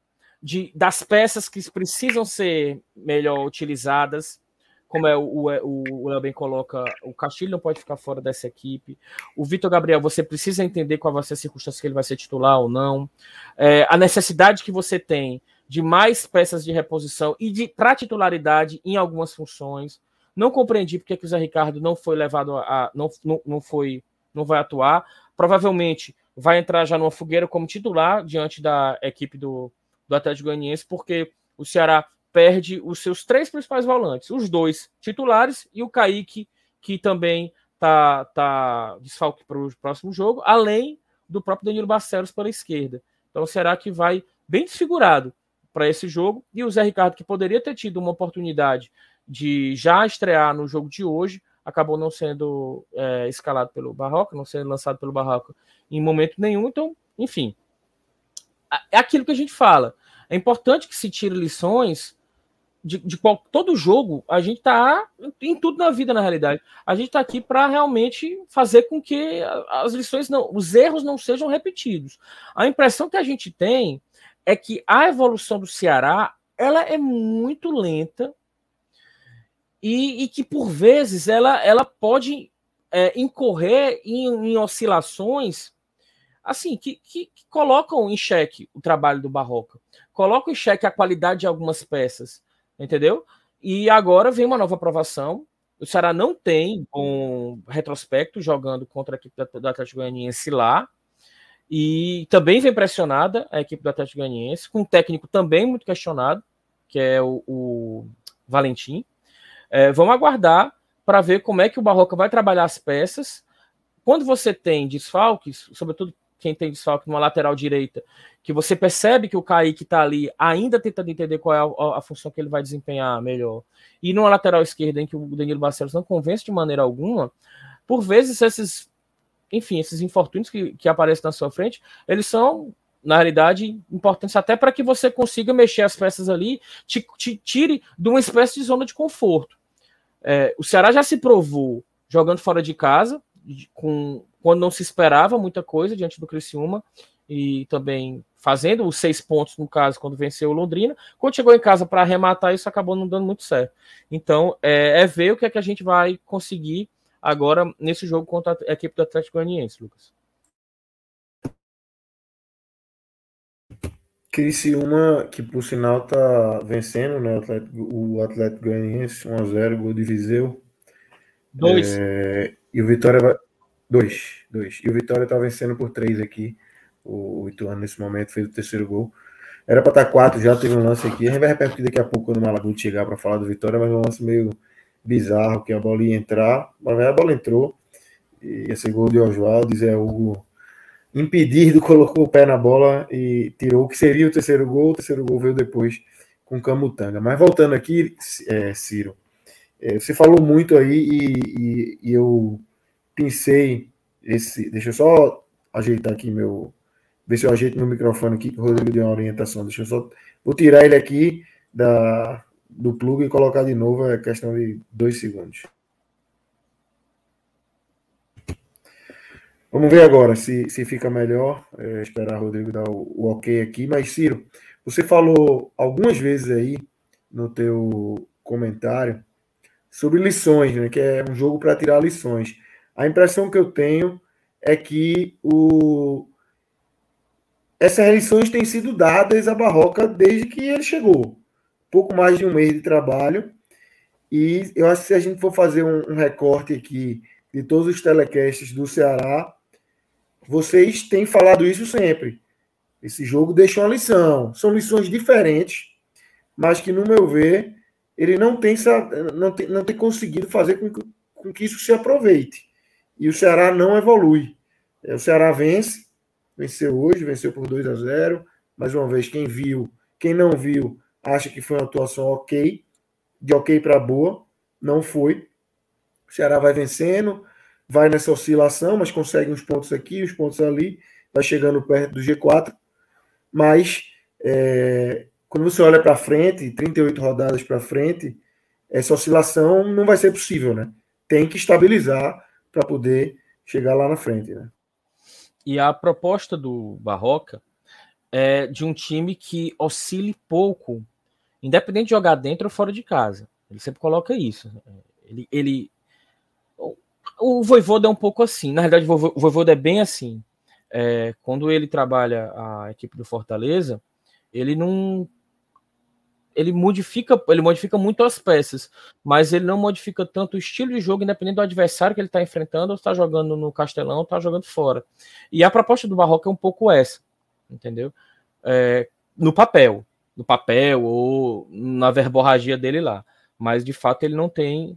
das peças que precisam ser melhor utilizadas, como o Léo bem coloca, o Castilho não pode ficar fora dessa equipe. O Vitor Gabriel, você precisa entender qual vai ser a circunstância que ele vai ser titular ou não. A necessidade que você tem de mais peças de reposição e para titularidade em algumas funções. Não compreendi porque que o Zé Ricardo não foi levado não vai atuar. Provavelmente vai entrar já numa fogueira como titular diante da equipe do Atlético Goianiense, porque o Ceará perde os seus 3 principais volantes, os 2 titulares e o Kaique, que também tá desfalque para o próximo jogo, além do próprio Danilo Barcelos pela esquerda. Então o Ceará que vai bem desfigurado para esse jogo, e o Zé Ricardo, que poderia ter tido uma oportunidade de já estrear no jogo de hoje, acabou não sendo escalado pelo Barroca, não sendo lançado pelo Barroca em momento nenhum. Então, enfim, é aquilo que a gente fala. É importante que se tire lições de todo jogo. A gente tá em tudo na vida, na realidade. A gente tá aqui para realmente fazer com que as lições os erros não sejam repetidos. A impressão que a gente tem é que a evolução do Ceará ela é muito lenta e que, por vezes, ela pode incorrer em oscilações assim, que colocam em xeque o trabalho do Barroca, colocam em xeque a qualidade de algumas peças, entendeu? E agora vem uma nova aprovação. O Ceará não tem um retrospecto jogando contra a equipe do Atlético Goianiense lá, e também vem pressionada a equipe do Atlético Goianiense, com um técnico também muito questionado, que é o Valentim. Vamos aguardar para ver como é que o Barroca vai trabalhar as peças. Quando você tem desfalques, sobretudo quem tem desfalque numa lateral direita, que você percebe que o Kaique está ali ainda tentando entender qual é a função que ele vai desempenhar melhor, e numa lateral esquerda em que o Danilo Barcelos não convence de maneira alguma, por vezes esses infortúnios que aparecem na sua frente, eles são, na realidade, importantes até para que você consiga mexer as peças ali, te tire de uma espécie de zona de conforto. O Ceará já se provou jogando fora de casa, quando não se esperava muita coisa diante do Criciúma, e também fazendo os 6 pontos, no caso, quando venceu o Londrina. Quando chegou em casa para arrematar, isso acabou não dando muito certo. Então, ver o que é que a gente vai conseguir agora nesse jogo contra a equipe do Atlético Goianiense, Lucas. Criciúma, que por sinal tá vencendo, né? O Atlético Goianiense, 1-0, gol de Viseu. 2. E o Vitória vai. 2. E o Vitória tá vencendo por 3 aqui. O Ituano, nesse momento, fez o terceiro gol. Era para estar 4, já teve um lance aqui. A gente vai repercutir daqui a pouco quando o Malaguti chegar para falar do Vitória, mas um lance meio bizarro, que a bola ia entrar. Mas a bola entrou. E esse gol de Oswaldo, Zé Hugo, impedido, colocou o pé na bola e tirou o que seria o terceiro gol. O terceiro gol veio depois com Camutanga. Mas voltando aqui, Ciro, você falou muito aí e eu pensei deixa eu só ajeitar aqui ver se eu ajeito meu microfone aqui, que o Rodrigo deu uma orientação. Vou tirar ele aqui do plug e colocar de novo, é questão de 2 segundos. Vamos ver agora se fica melhor. Esperar o Rodrigo dar o ok aqui. Mas, Ciro, você falou algumas vezes aí no teu comentário sobre lições, né? Que é um jogo para tirar lições. A impressão que eu tenho é que essas lições têm sido dadas a Barroca desde que ele chegou. Pouco mais de um mês de trabalho. E eu acho que se a gente for fazer um recorte aqui de todos os telecasts do Ceará, vocês têm falado isso sempre. Esse jogo deixou uma lição. São lições diferentes, mas que, no meu ver, ele não tem conseguido fazer com que isso se aproveite. E o Ceará não evolui. O Ceará venceu hoje, venceu por 2-0. Mais uma vez, quem não viu, acha que foi uma atuação ok, de ok para boa. Não foi. O Ceará vai vencendo, vai nessa oscilação, mas consegue uns pontos aqui, uns pontos ali, vai chegando perto do G4. Mas, quando você olha para frente, 38 rodadas para frente, essa oscilação não vai ser possível, né? Tem que estabilizar para poder chegar lá na frente, né? E a proposta do Barroca é de um time que oscile pouco, independente de jogar dentro ou fora de casa. Ele sempre coloca isso. O Vojvoda é um pouco assim. Na realidade, o Vojvoda é bem assim. Quando ele trabalha a equipe do Fortaleza, ele modifica muito as peças, mas ele não modifica tanto o estilo de jogo, independente do adversário que ele está enfrentando, ou está jogando no Castelão, ou está jogando fora. E a proposta do Barroca é um pouco essa, entendeu? No papel ou na verborragia dele lá, mas de fato ele não tem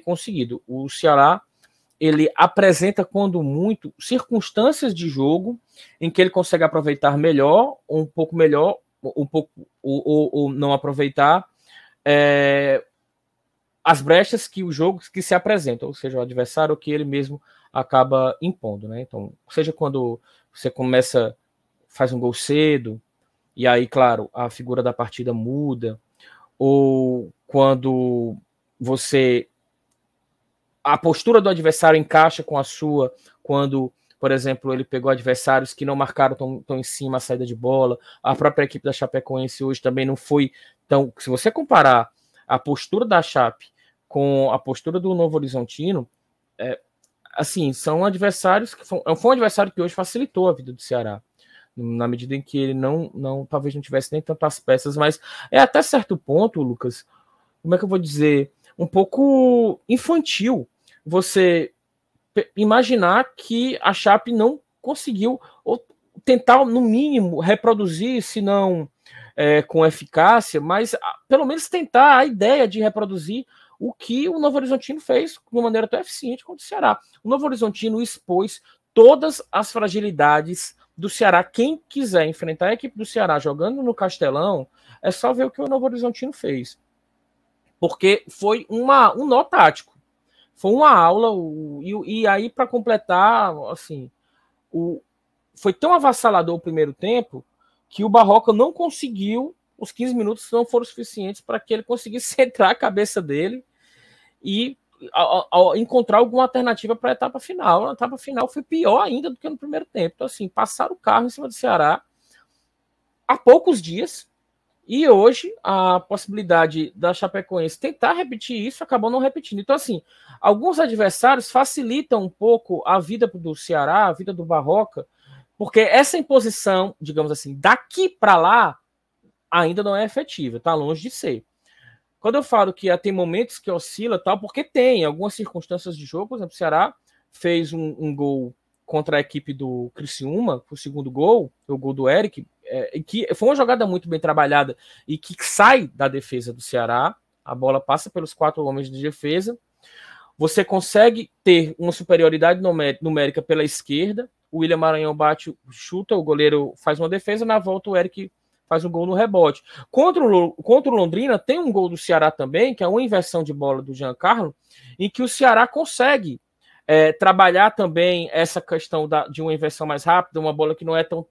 conseguido. O Ceará, ele apresenta, quando muito, circunstâncias de jogo em que ele consegue aproveitar melhor, um pouco melhor, um pouco ou não aproveitar as brechas que o jogo que se apresenta, ou seja, o adversário que ele mesmo acaba impondo, né? Então, seja quando você faz um gol cedo, e aí, claro, a figura da partida muda, ou quando a postura do adversário encaixa com a sua, quando, por exemplo, ele pegou adversários que não marcaram tão em cima a saída de bola. A própria equipe da Chapecoense hoje também não foi tão... Se você comparar a postura da Chape com a postura do Novo Horizontino, assim, são adversários que foi um adversário que hoje facilitou a vida do Ceará, na medida em que ele talvez não tivesse nem tantas peças, mas até certo ponto, Lucas, como é que eu vou dizer, um pouco infantil você imaginar que a Chape não conseguiu, ou tentar, no mínimo, reproduzir, se não com eficácia, mas pelo menos tentar a ideia de reproduzir o que o Novo Horizontino fez de uma maneira tão eficiente contra o Ceará. O Novo Horizontino expôs todas as fragilidades do Ceará. Quem quiser enfrentar a equipe do Ceará jogando no Castelão, é só ver o que o Novo Horizontino fez. Porque foi um nó tático. Foi uma aula, e aí, para completar, assim, foi tão avassalador o primeiro tempo que o Barroca não conseguiu, os 15 minutos não foram suficientes para que ele conseguisse centrar a cabeça dele e encontrar alguma alternativa para a etapa final. A etapa final foi pior ainda do que no primeiro tempo. Então, assim, passaram o carro em cima do Ceará há poucos dias, e hoje a possibilidade da Chapecoense tentar repetir isso acabou não repetindo. Então, assim, alguns adversários facilitam um pouco a vida do Ceará, a vida do Barroca, porque essa imposição, digamos assim, daqui para lá, ainda não é efetiva, está longe de ser. Quando eu falo que tem momentos que oscila, tal, porque tem algumas circunstâncias de jogo, por exemplo, o Ceará fez um gol contra a equipe do Criciúma, o segundo gol, o gol do Eric, que foi uma jogada muito bem trabalhada e que sai da defesa do Ceará, a bola passa pelos 4 homens de defesa, você consegue ter uma superioridade numérica pela esquerda, o William Maranhão chuta, o goleiro faz uma defesa, na volta o Eric faz um gol no rebote. Contra o Londrina, tem um gol do Ceará também, que é uma inversão de bola do Giancarlo, em que o Ceará consegue trabalhar também essa questão de uma inversão mais rápida, uma bola que não é tão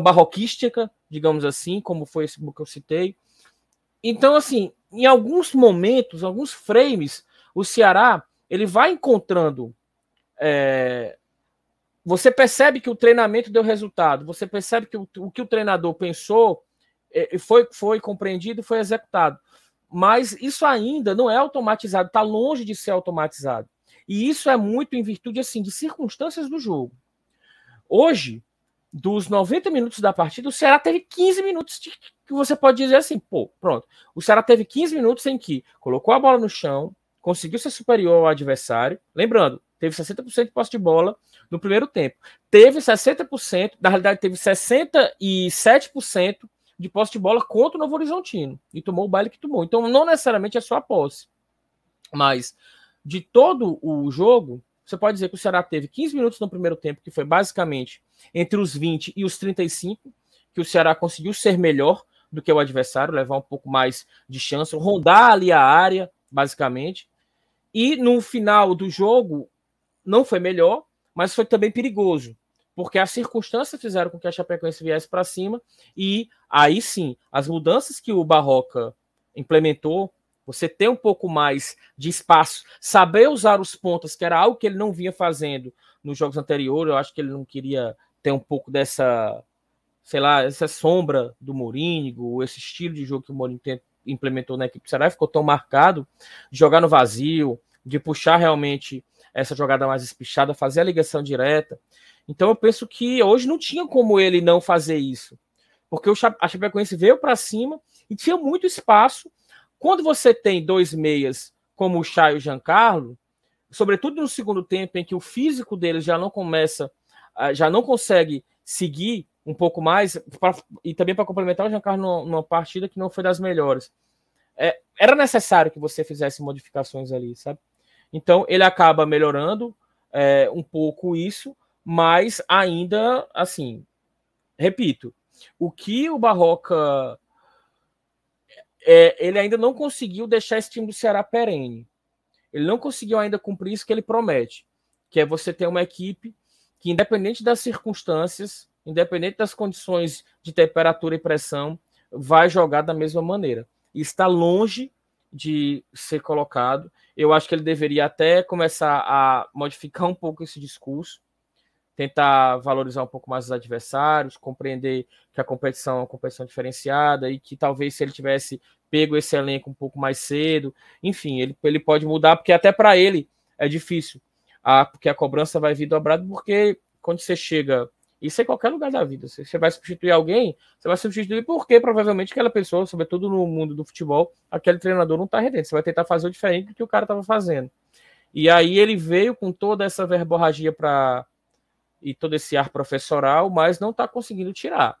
barroquística, digamos assim, como foi esse gol que eu citei. Então, assim, em alguns momentos, alguns frames, o Ceará ele vai encontrando... Você percebe que o treinamento deu resultado, você percebe que o que o treinador pensou foi compreendido e foi executado. Mas isso ainda não é automatizado, está longe de ser automatizado. E isso é muito em virtude assim de circunstâncias do jogo. Hoje, dos 90 minutos da partida, o Ceará teve 15 minutos que você pode dizer assim, pô, pronto. O Ceará teve 15 minutos em que colocou a bola no chão, conseguiu ser superior ao adversário. Lembrando, teve 60% de posse de bola no primeiro tempo. Teve 60%, na realidade teve 67% de posse de bola contra o Novo Horizontino. E tomou o baile que tomou. Então, não necessariamente é só a posse. Mas, de todo o jogo, você pode dizer que o Ceará teve 15 minutos no primeiro tempo, que foi basicamente entre os 20 e os 35, que o Ceará conseguiu ser melhor do que o adversário, levar um pouco mais de chance, rondar ali a área, basicamente. E no final do jogo, não foi melhor, mas foi também perigoso, porque as circunstâncias fizeram com que a Chapecoense viesse para cima, e aí sim, as mudanças que o Barroca implementou, você ter um pouco mais de espaço, saber usar os pontas, que era algo que ele não vinha fazendo nos jogos anteriores. Eu acho que ele não queria ter um pouco dessa, sei lá, essa sombra do Mourinho, esse estilo de jogo que o Mourinho implementou na equipe do Ceará, ficou tão marcado, de jogar no vazio, de puxar realmente essa jogada mais espichada, fazer a ligação direta. Então eu penso que hoje não tinha como ele não fazer isso, porque a Chapecoense veio para cima e tinha muito espaço. Quando você tem dois meias, como o Chay e o Giancarlo, sobretudo no segundo tempo, em que o físico deles já não consegue seguir um pouco mais, e também para complementar o Giancarlo numa partida que não foi das melhores, era necessário que você fizesse modificações ali, sabe? Então ele acaba melhorando um pouco isso, mas ainda, assim, repito, o que o Barroca... ele ainda não conseguiu deixar esse time do Ceará perene. Ele não conseguiu ainda cumprir isso que ele promete, que é você ter uma equipe que, independente das circunstâncias, independente das condições de temperatura e pressão, vai jogar da mesma maneira. E está longe de ser colocado. Eu acho que ele deveria até começar a modificar um pouco esse discurso, tentar valorizar um pouco mais os adversários, compreender que a competição é uma competição diferenciada e que talvez se ele tivesse pego esse elenco um pouco mais cedo, enfim, ele pode mudar, porque até para ele é difícil, porque a cobrança vai vir dobrada, porque quando você chega, isso é em qualquer lugar da vida, você vai substituir alguém, você vai substituir porque provavelmente aquela pessoa, sobretudo no mundo do futebol, aquele treinador não está rendendo, você vai tentar fazer o diferente do que o cara estava fazendo. E aí ele veio com toda essa verborragia e todo esse ar professoral, mas não está conseguindo tirar.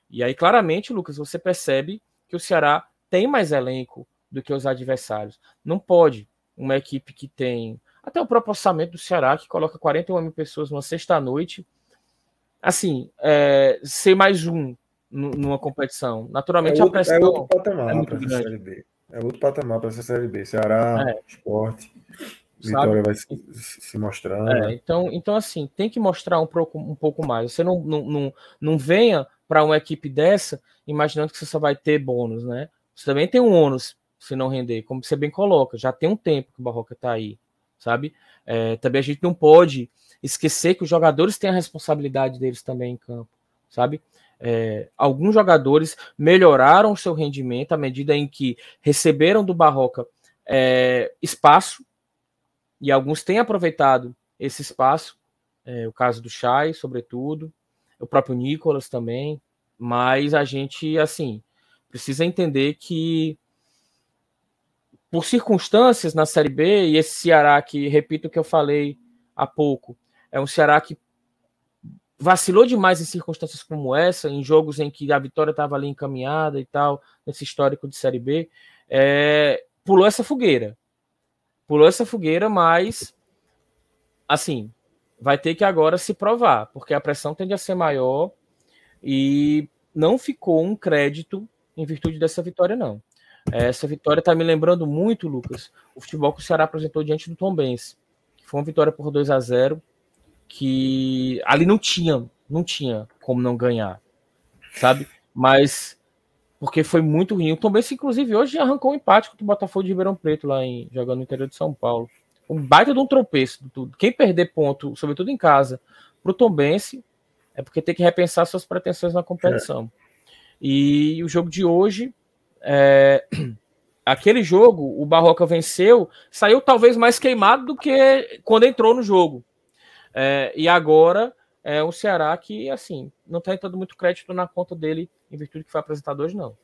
E aí, claramente, Lucas, você percebe que o Ceará tem mais elenco do que os adversários. Não pode uma equipe que tem... Até o próprio orçamento do Ceará, que coloca 41 mil pessoas numa sexta-noite, assim, ser mais um numa competição. Naturalmente, a pressão é outro patamar para essa Série B. É outro patamar para essa Série B. Ceará, Sport... Vitória vai se mostrando. Então, assim, tem que mostrar um pouco mais. Você não venha para uma equipe dessa imaginando que você só vai ter bônus, né? Você também tem um ônus se não render, como você bem coloca. Já tem um tempo que o Barroca está aí, sabe? Também a gente não pode esquecer que os jogadores têm a responsabilidade deles também em campo, sabe? Alguns jogadores melhoraram o seu rendimento à medida em que receberam do Barroca espaço, e alguns têm aproveitado esse espaço, o caso do Chay, sobretudo, o próprio Nicolas também, mas a gente, assim, precisa entender que, por circunstâncias na Série B, e esse Ceará que, repito o que eu falei há pouco, é um Ceará que vacilou demais em circunstâncias como essa, em jogos em que a vitória estava ali encaminhada e tal, nesse histórico de Série B, pulou essa fogueira, mas, assim, vai ter que agora se provar, porque a pressão tende a ser maior e não ficou um crédito em virtude dessa vitória, não. Essa vitória está me lembrando muito, Lucas, o futebol que o Ceará apresentou diante do Tombense, que foi uma vitória por 2-0, que ali não tinha como não ganhar, sabe? Mas... porque foi muito ruim. O Tombense, inclusive, hoje arrancou um empate contra o Botafogo de Ribeirão Preto, jogando no interior de São Paulo. Um baita de um tropeço. Quem perder ponto, sobretudo em casa, para o Tombense, é porque tem que repensar suas pretensões na competição. E o jogo de hoje, aquele jogo, o Barroca venceu, saiu talvez mais queimado do que quando entrou no jogo. E agora é o Ceará que, assim, não está entrando muito crédito na conta dele em virtude do que foi apresentado hoje, não.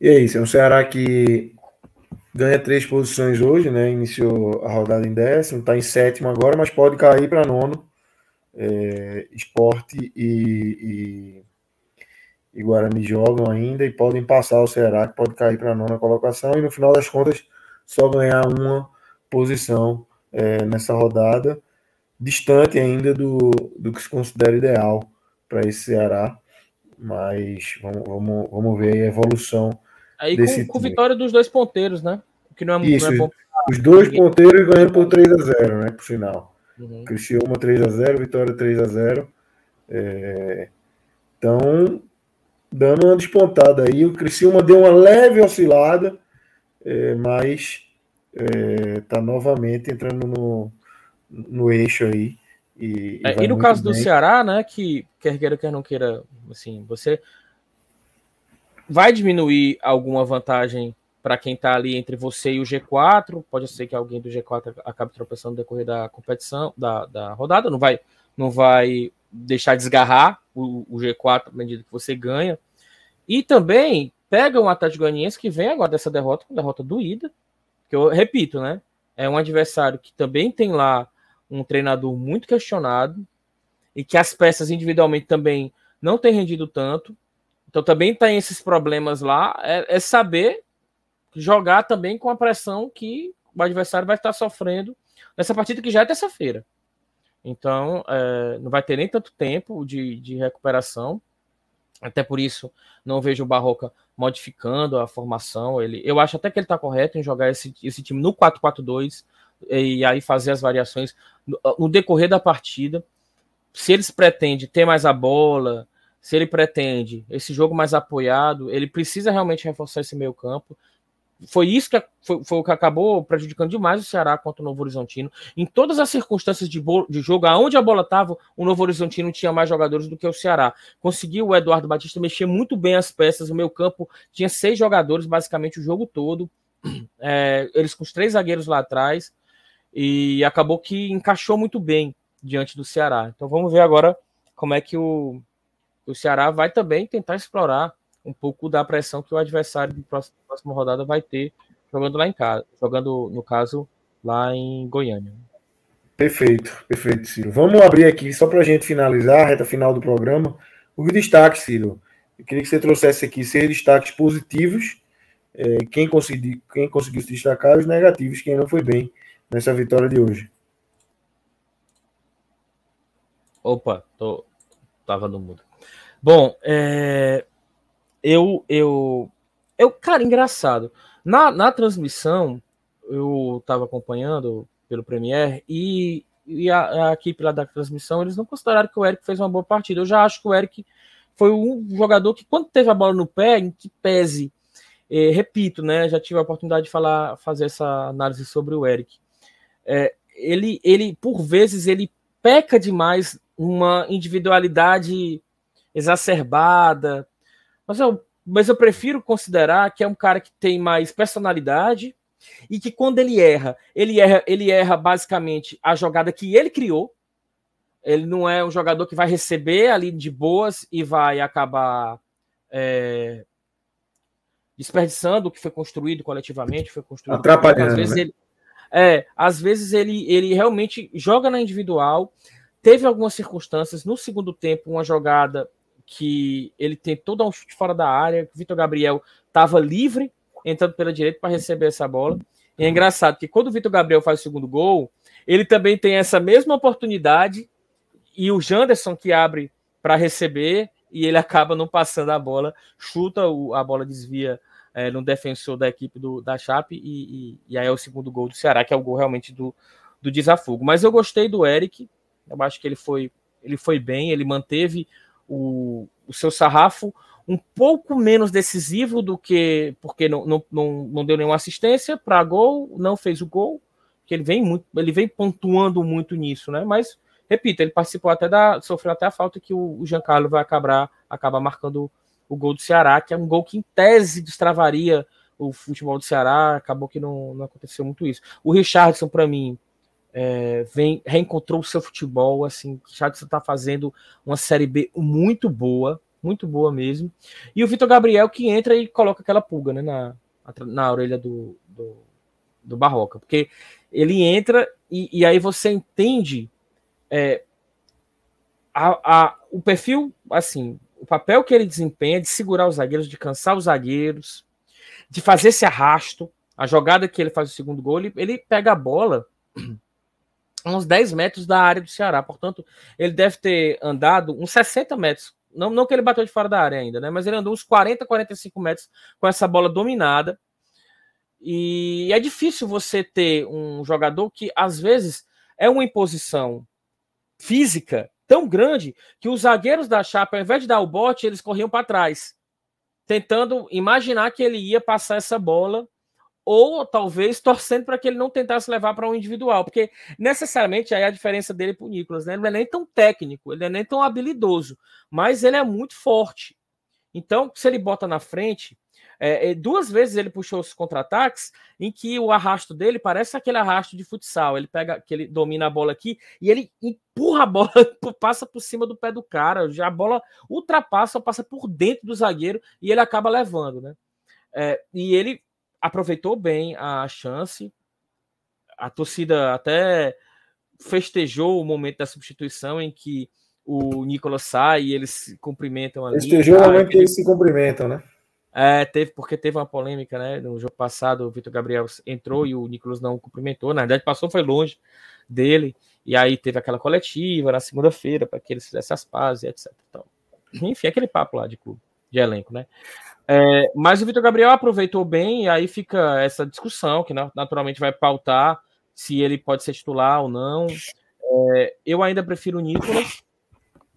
E é isso, é um Ceará que ganha 3 posições hoje, né? Iniciou a rodada em 10º, está em 7º agora, mas pode cair para 9º. Sport e Guarani jogam ainda e podem passar o Ceará, que pode cair para a 9ª colocação, e no final das contas só ganhar uma posição nessa rodada, distante ainda do que se considera ideal para esse Ceará, mas vamos ver a evolução aí com vitória dos 2 ponteiros, né? Que não é, isso, não é bom. Os 2 ponteiros ganhando por 3-0, né? Por sinal. Uhum. Criciúma 3-0, Vitória 3-0. Então, dando uma despontada aí. O Criciúma deu uma leve oscilada, mas está novamente entrando no eixo aí. E no caso do Ceará, né, que quer queira, quer não queira, assim, você vai diminuir alguma vantagem para quem está ali entre você e o G4, pode ser que alguém do G4 acabe tropeçando no decorrer da competição, da rodada, não vai deixar desgarrar o G4 à medida que você ganha. E também pega um Atlético Goianiense que vem agora dessa derrota, uma derrota doída, que eu repito, né, é um adversário que também tem lá um treinador muito questionado e que as peças individualmente também não têm rendido tanto. Então também tem esses problemas lá, é saber jogar também com a pressão que o adversário vai estar sofrendo nessa partida que já é terça-feira. Então não vai ter nem tanto tempo de recuperação. Até por isso não vejo o Barroca modificando a formação. Eu acho até que ele está correto em jogar esse time no 4-4-2 e aí fazer as variações no decorrer da partida. Se eles pretendem ter mais a bola, se ele pretende esse jogo mais apoiado, ele precisa realmente reforçar esse meio campo. Foi isso que foi o que acabou prejudicando demais o Ceará contra o Novo Horizontino. Em todas as circunstâncias de jogo, aonde a bola estava, o Novo Horizontino tinha mais jogadores do que o Ceará. Conseguiu o Eduardo Batista mexer muito bem as peças. O meio campo tinha 6 jogadores, basicamente o jogo todo. Eles com os 3 zagueiros lá atrás. E acabou que encaixou muito bem diante do Ceará. Então vamos ver agora como é que o Ceará vai também tentar explorar um pouco da pressão que o adversário da próxima rodada vai ter jogando lá em casa, jogando, no caso, lá em Goiânia. Perfeito, Ciro. Vamos abrir aqui, só para a gente finalizar, a reta final do programa, os destaques, Ciro. Eu queria que você trouxesse aqui 6 destaques positivos, quem conseguiu se destacar, e os negativos, quem não foi bem nessa vitória de hoje. Opa, tava no mudo. Bom, cara, engraçado. Na transmissão, eu estava acompanhando pelo Premiere e a equipe lá da transmissão, eles não consideraram que o Eric fez uma boa partida. Eu já acho que o Eric foi um jogador que, quando teve a bola no pé, em que pese, repito, né, já tive a oportunidade de fazer essa análise sobre o Eric. Ele, por vezes, ele peca demais uma individualidade exacerbada, mas eu prefiro considerar que é um cara que tem mais personalidade e que quando ele erra basicamente a jogada que ele criou. Ele não é um jogador que vai receber ali de boas e vai acabar desperdiçando o que foi construído coletivamente, foi construído. Atrapalhando, às vezes ele realmente joga na individual. Teve algumas circunstâncias no segundo tempo, uma jogada que ele tentou dar um chute fora da área, o Vitor Gabriel estava livre, entrando pela direita para receber essa bola. E é engraçado que quando o Vitor Gabriel faz o segundo gol, ele também tem essa mesma oportunidade e o Janderson que abre para receber e ele acaba não passando a bola, chuta, a bola desvia no defensor da equipe da Chape e aí é o segundo gol do Ceará, que é o gol realmente do desafogo. Mas eu gostei do Eric, eu acho que ele foi bem, ele manteve o seu sarrafo um pouco menos decisivo do que, porque não deu nenhuma assistência para gol, não fez o gol, que ele vem pontuando muito nisso, né? Mas, repito, ele participou sofreu até a falta que o Giancarlo vai acabar marcando o gol do Ceará, que é um gol que em tese destravaria o futebol do Ceará, acabou que não aconteceu muito isso. O Richardson, para mim, reencontrou o seu futebol, assim, o Richardson tá fazendo uma Série B muito boa mesmo, e o Vitor Gabriel que entra e coloca aquela pulga, né, na orelha do Barroca, porque ele entra e aí você entende o perfil, assim, o papel que ele desempenha de segurar os zagueiros, de cansar os zagueiros, de fazer esse arrasto. A jogada que ele faz o segundo gol, ele pega a bola a uns 10 metros da área do Ceará, portanto, ele deve ter andado uns 60 metros, não que ele bateu de fora da área ainda, né? Mas ele andou uns 40, 45 metros com essa bola dominada. E é difícil você ter um jogador que, às vezes, é uma imposição física tão grande que os zagueiros da Chape, ao invés de dar o bote, eles corriam para trás, tentando imaginar que ele ia passar essa bola, ou talvez torcendo para que ele não tentasse levar para um individual, porque necessariamente aí a diferença dele para o Nicolas, né? Ele não é nem tão técnico, ele não é nem tão habilidoso, mas ele é muito forte. Então, se ele bota na frente, 2 vezes ele puxou os contra-ataques em que o arrasto dele parece aquele arrasto de futsal. Ele pega, que ele domina a bola aqui e ele empurra a bola, passa por cima do pé do cara. Já a bola ultrapassa, passa por dentro do zagueiro e ele acaba levando, né? E ele aproveitou bem a chance. A torcida até festejou o momento da substituição em que o Nicolas sai e eles se cumprimentam ali. Festejou o momento que eles se cumprimentam, né? Porque teve uma polêmica, né? No jogo passado, o Vitor Gabriel entrou e o Nicolas não cumprimentou. Na verdade, foi longe dele. E aí teve aquela coletiva na segunda-feira para que eles fizessem as pazes, etc. Então, enfim, aquele papo lá de clube, de elenco, né? Mas o Vitor Gabriel aproveitou bem e aí fica essa discussão que naturalmente vai pautar se ele pode ser titular ou não. Eu ainda prefiro o Nicolas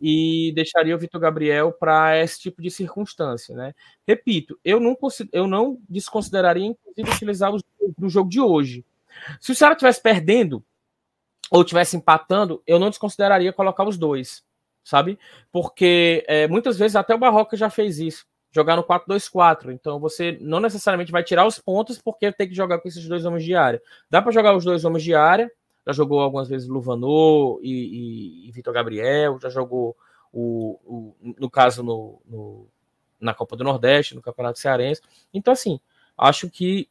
e deixaria o Vitor Gabriel para esse tipo de circunstância, né? Repito, eu não desconsideraria, inclusive, utilizar no jogo de hoje. Se o Ceará estivesse perdendo ou estivesse empatando, eu não desconsideraria colocar os dois, sabe? Porque muitas vezes até o Barroca já fez isso, jogar no 4-2-4. Então você não necessariamente vai tirar os pontos porque tem que jogar com esses 2 homens de área. Dá para jogar os 2 homens de área. Já jogou algumas vezes Luvanor e Vitor Gabriel, já jogou, no caso, na Copa do Nordeste, no Campeonato Cearense. Então, assim, acho que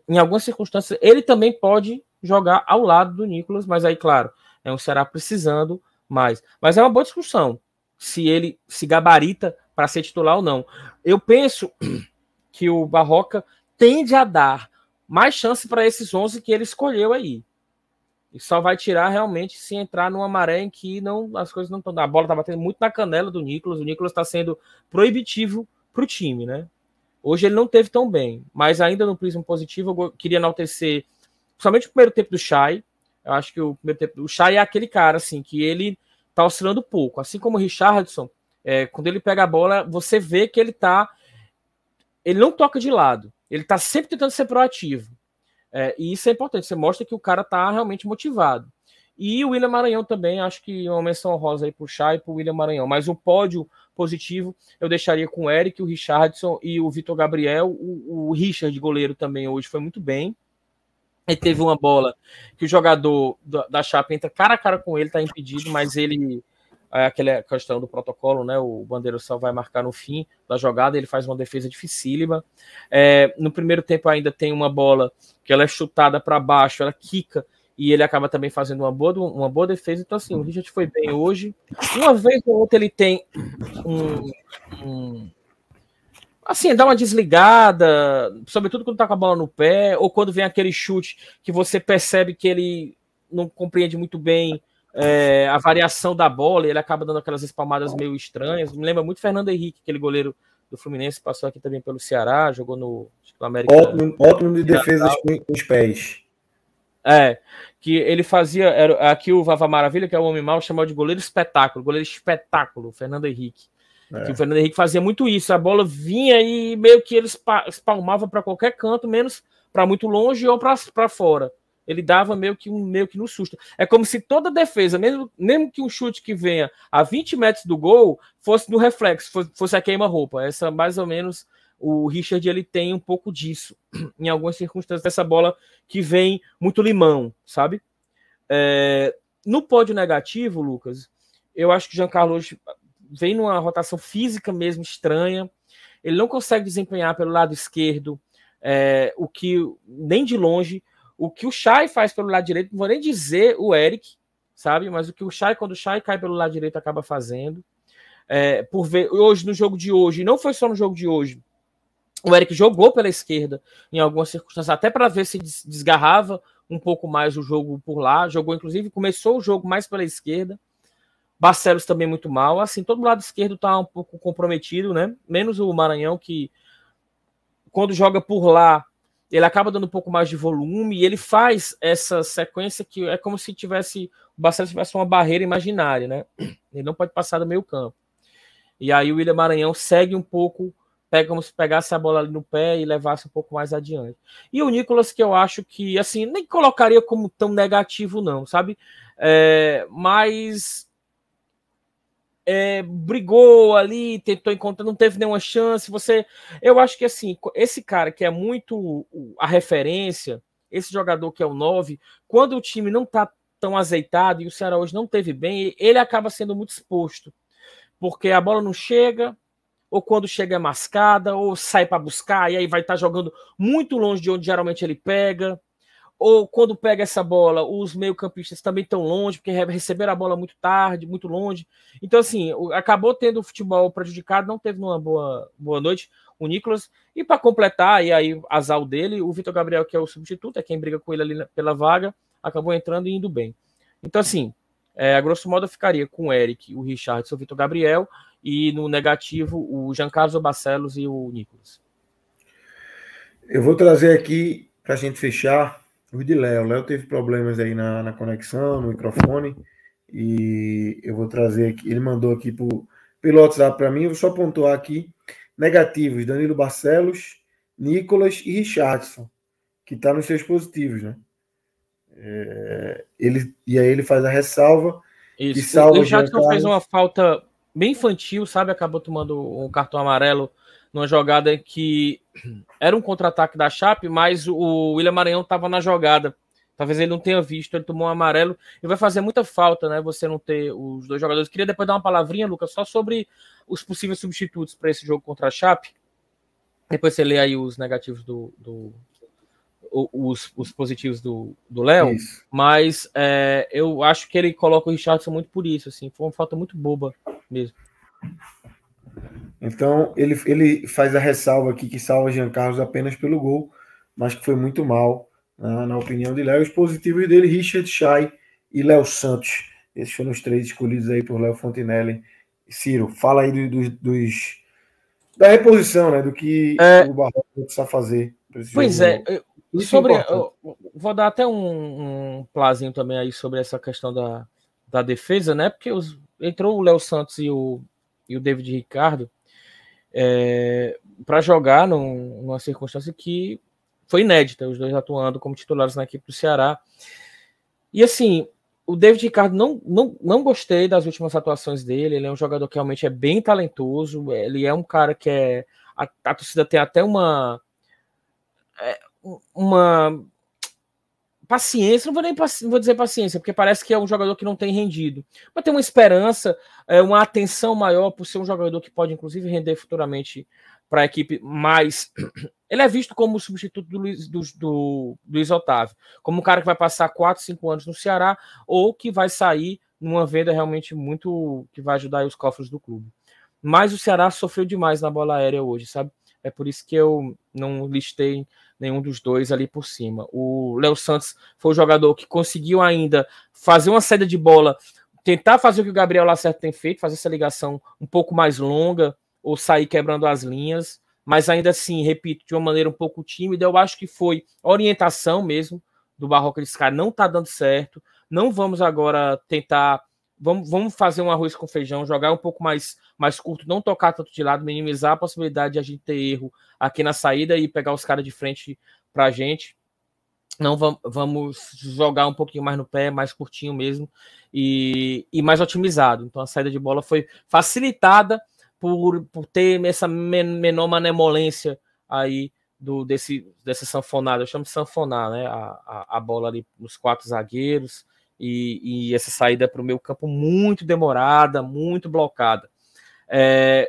em algumas circunstâncias ele também pode jogar ao lado do Nicolas, mas aí, claro, é um Ceará precisando mais. Mas é uma boa discussão se ele se gabarita para ser titular ou não. Eu penso que o Barroca tende a dar mais chance para esses 11 que ele escolheu aí. E só vai tirar realmente se entrar numa maré em que as coisas não estão. A bola está batendo muito na canela do Nicolas. O Nicolas está sendo proibitivo para o time, né? Hoje ele não teve tão bem, mas ainda no prisma positivo, eu queria enaltecer principalmente o primeiro tempo do Chay. Eu acho que o primeiro tempo do Chay é aquele cara assim que ele tá oscilando pouco, assim como o Richardson. Quando ele pega a bola, você vê que ele não toca de lado. Ele tá sempre tentando ser proativo. E isso é importante, você mostra que o cara tá realmente motivado. E o William Maranhão também, acho que uma menção honrosa aí pro Chay e pro William Maranhão. Mas o pódio positivo eu deixaria com o Eric, o Richardson e o Vitor Gabriel. O Richard, goleiro, também hoje foi muito bem. E teve uma bola que o jogador da Chape entra cara a cara com ele, tá impedido, mas ele... aquela questão do protocolo, né? O bandeiro só vai marcar no fim da jogada, ele faz uma defesa dificílima. No primeiro tempo ainda tem uma bola que ela é chutada para baixo, ela quica, e ele acaba também fazendo uma boa defesa. Então, assim, o Richard foi bem hoje. Uma vez ou outra ele tem assim, dá uma desligada, sobretudo quando tá com a bola no pé, ou quando vem aquele chute que você percebe que ele não compreende muito bem a variação da bola, e ele acaba dando aquelas espalmadas meio estranhas. Me lembra muito Fernando Henrique, aquele goleiro do Fluminense, passou aqui também pelo Ceará, jogou no América. Ótimo de defesa com os pés. Que ele fazia, aqui o Vava Maravilha, que é o homem mau, chamava de goleiro espetáculo, Fernando Henrique. Que o Fernando Henrique fazia muito isso, a bola vinha e meio que ele espalmava para qualquer canto, menos para muito longe ou para fora. Ele dava meio que no susto. É como se toda defesa, mesmo que um chute que venha a 20 metros do gol, fosse no reflexo, fosse a queima-roupa. Essa é mais ou menos o Richard ele tem um pouco disso, em algumas circunstâncias, dessa bola que vem muito limão, sabe? No pódio negativo, Lucas, eu acho que o Giancarlo hoje vem numa rotação física mesmo estranha, ele não consegue desempenhar pelo lado esquerdo, o que, nem de longe, o que o Chay faz pelo lado direito, não vou nem dizer o Eric, sabe? Mas o que o Chay, quando o Chay cai pelo lado direito, acaba fazendo. Por ver, hoje, no jogo de hoje, não foi só no jogo de hoje, o Eric jogou pela esquerda em algumas circunstâncias, até para ver se desgarrava um pouco mais o jogo por lá, jogou, inclusive, começou o jogo mais pela esquerda. Barcelos também muito mal, assim, todo lado esquerdo tá um pouco comprometido, né? Menos o Maranhão, que quando joga por lá, ele acaba dando um pouco mais de volume e ele faz essa sequência que é como se o Barcelos tivesse uma barreira imaginária, né? Ele não pode passar do meio campo. E aí o William Maranhão segue um pouco, pega como se pegasse a bola ali no pé e levasse um pouco mais adiante. E o Nicolas, que eu acho que, assim, nem colocaria como tão negativo não, sabe? Mas brigou ali, tentou encontrar, não teve nenhuma chance. Eu acho que assim, esse cara que é muito a referência, esse jogador que é o 9, quando o time não tá tão azeitado e o Ceará hoje não teve bem, ele acaba sendo muito exposto, porque a bola não chega, ou quando chega é mascada, ou sai para buscar, e aí vai estar jogando muito longe de onde geralmente ele pega. Ou quando pega essa bola, os meio-campistas também estão longe, porque receberam a bola muito tarde, muito longe. Então, assim, acabou tendo o futebol prejudicado, não teve uma boa noite o Nicolas. E para completar, e aí azar dele, o Vitor Gabriel, que é o substituto, é quem briga com ele ali pela vaga, acabou entrando e indo bem. Então, assim, a grosso modo eu ficaria com o Eric, o Richardson, o Vitor Gabriel, e no negativo, o Giancarlo Barcelos e o Nicolas. Eu vou trazer aqui, para a gente fechar, o de Léo. Léo teve problemas aí na conexão, no microfone, e eu vou trazer aqui, ele mandou aqui pelo WhatsApp para mim, eu vou só pontuar aqui, negativos, Danilo Barcelos, Nicolas e Richardson, que está nos seus positivos, né? E aí ele faz a ressalva. Isso. O Richardson fez uma falta bem infantil, sabe? Acabou tomando um cartão amarelo numa jogada que era um contra-ataque da Chape, mas o William Maranhão estava na jogada. Talvez ele não tenha visto, ele tomou um amarelo. E vai fazer muita falta, né? Você não ter os dois jogadores. Queria depois dar uma palavrinha, Lucas, só sobre os possíveis substitutos para esse jogo contra a Chape. Depois você lê aí os negativos os positivos do Léo. Mas eu acho que ele coloca o Richardson muito por isso. Assim, foi uma falta muito boba mesmo. Então, ele faz a ressalva aqui que salva Jean Carlos apenas pelo gol, mas que foi muito mal, na opinião de Léo. Os positivos dele, Richard, Chay e Léo Santos. Esses foram os 3 escolhidos aí por Léo Fontinelli. Ciro, fala aí da reposição, né? Do que o Barroca precisa fazer. Pois vou dar até um plazinho também aí sobre essa questão da defesa, né? Porque entrou o Léo Santos e o David Ricardo para jogar numa circunstância que foi inédita, os dois atuando como titulares na equipe do Ceará. E assim, o David Ricardo não gostei das últimas atuações dele. Ele é um jogador que realmente é bem talentoso. Ele é um cara que a torcida tem até uma paciência, não vou dizer paciência, porque parece que é um jogador que não tem rendido, mas tem uma esperança, uma atenção maior por ser um jogador que pode inclusive render futuramente para a equipe, mas ele é visto como o substituto do Luiz Otávio, como um cara que vai passar 4, 5 anos no Ceará, ou que vai sair numa venda realmente muito, que vai ajudar os cofres do clube. Mas o Ceará sofreu demais na bola aérea hoje, sabe? É por isso que eu não listei nenhum dos dois ali por cima. O Léo Santos foi o jogador que conseguiu ainda fazer uma saída de bola, tentar fazer o que o Gabriel Lacerda tem feito, fazer essa ligação um pouco mais longa, ou sair quebrando as linhas, mas ainda assim, repito, de uma maneira um pouco tímida. Eu acho que foi orientação mesmo do Barroca, desse cara não tá dando certo, não vamos agora tentar, vamos fazer um arroz com feijão, jogar um pouco mais curto, não tocar tanto de lado, minimizar a possibilidade de a gente ter erro aqui na saída e pegar os caras de frente pra gente. Não vamos jogar um pouquinho mais no pé, mais curtinho mesmo, e mais otimizado. Então a saída de bola foi facilitada por ter essa menor manemolência aí dessa sanfonada. Eu chamo de sanfonar, né? A bola ali nos 4 zagueiros e essa saída para o meio campo muito demorada, muito blocada.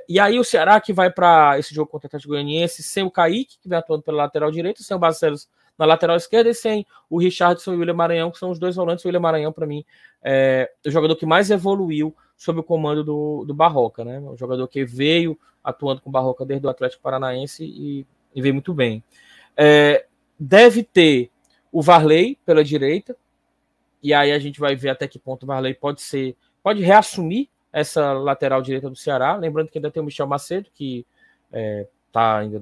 E aí o Ceará que vai para esse jogo contra o Atlético Goianiense sem o Kaique, que vem atuando pela lateral direita, sem o Barcelos na lateral esquerda e sem o Richardson e o William Maranhão, que são os 2 volantes. O William Maranhão, para mim, é o jogador que mais evoluiu sob o comando do Barroca, né? O jogador que veio atuando com o Barroca desde o Atlético Paranaense e veio muito bem. Deve ter o Varley pela direita, e aí a gente vai ver até que ponto o Varley pode reassumir essa lateral direita do Ceará. Lembrando que ainda tem o Michel Macedo, que está ainda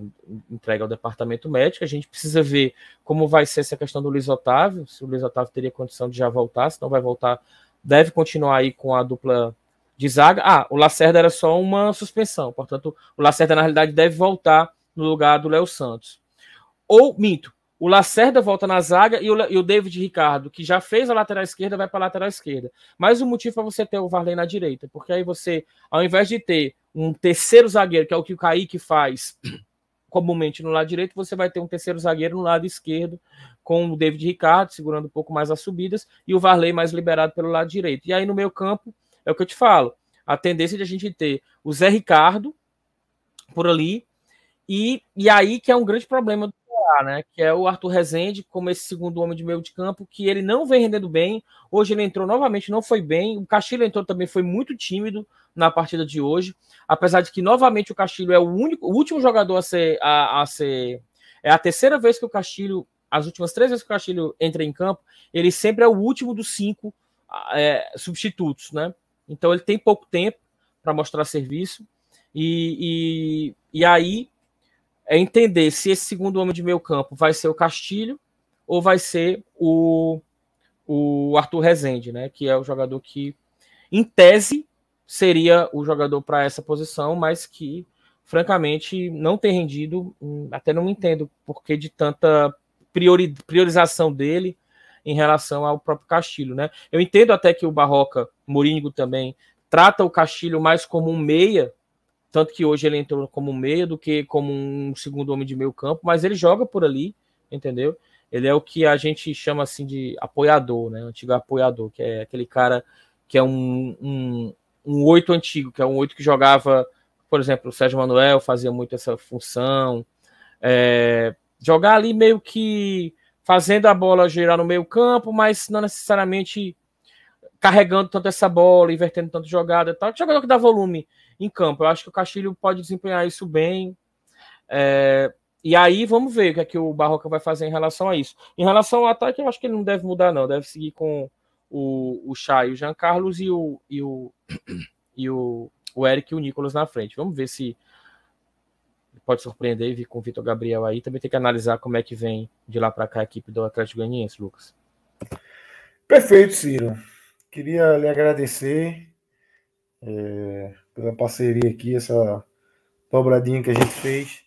entregue ao departamento médico. A gente precisa ver como vai ser essa questão do Luiz Otávio, se o Luiz Otávio teria condição de já voltar, se não vai voltar, deve continuar aí com a dupla de zaga. O Lacerda era só uma suspensão, portanto, o Lacerda na realidade deve voltar no lugar do Léo Santos. Ou, minto, o Lacerda volta na zaga e o David Ricardo, que já fez a lateral esquerda, vai para a lateral esquerda. Mas o motivo é você ter o Varley na direita, porque aí você, ao invés de ter um terceiro zagueiro, que é o que o Kaique faz comumente no lado direito, você vai ter um terceiro zagueiro no lado esquerdo, com o David Ricardo segurando um pouco mais as subidas e o Varley mais liberado pelo lado direito. E aí no meio campo, é o que eu te falo, a tendência de a gente ter o Zé Ricardo por ali, e aí que é um grande problema do Ceará, né? Que é o Arthur Rezende como esse segundo homem de meio de campo, que ele não vem rendendo bem. Hoje ele entrou novamente, não foi bem. O Castilho entrou também, foi muito tímido na partida de hoje, apesar de que novamente o Castilho é o último jogador a ser. É a terceira vez que o Castilho, as últimas 3 vezes que o Castilho entra em campo, ele sempre é o último dos 5 substitutos, né? Então ele tem pouco tempo para mostrar serviço. E aí é entender se esse segundo homem de meio campo vai ser o Castilho ou vai ser o Arthur Rezende, né? Que é o jogador que, em tese, seria o jogador para essa posição, mas que, francamente, não tem rendido. Até não entendo porque de tanta priorização dele em relação ao próprio Castilho, né? Eu entendo até que o Barroca, Morínigo também, trata o Castilho mais como um meia, tanto que hoje ele entrou como meia do que como um segundo homem de meio campo, mas ele joga por ali, entendeu? Ele é o que a gente chama assim de apoiador, né? Antigo apoiador, que é aquele cara que é um 8 antigo, que é um 8 que jogava, por exemplo, o Sérgio Manuel fazia muito essa função, jogar ali meio que fazendo a bola girar no meio campo, mas não necessariamente carregando tanto essa bola, invertendo tanto jogada e tal. Jogador que dá volume em campo. Eu acho que o Castilho pode desempenhar isso bem. E aí vamos ver o que o Barroca vai fazer em relação a isso. Em relação ao ataque, eu acho que ele não deve mudar, não. Deve seguir com o Chay, o Jean Carlos e o Eric e o Nicolas na frente. Vamos ver se pode surpreender e vir com o Vitor Gabriel aí. Também tem que analisar como é que vem de lá para cá a equipe do Atlético Goianiense, Lucas. Perfeito, Ciro. Queria lhe agradecer pela parceria aqui, essa dobradinha que a gente fez.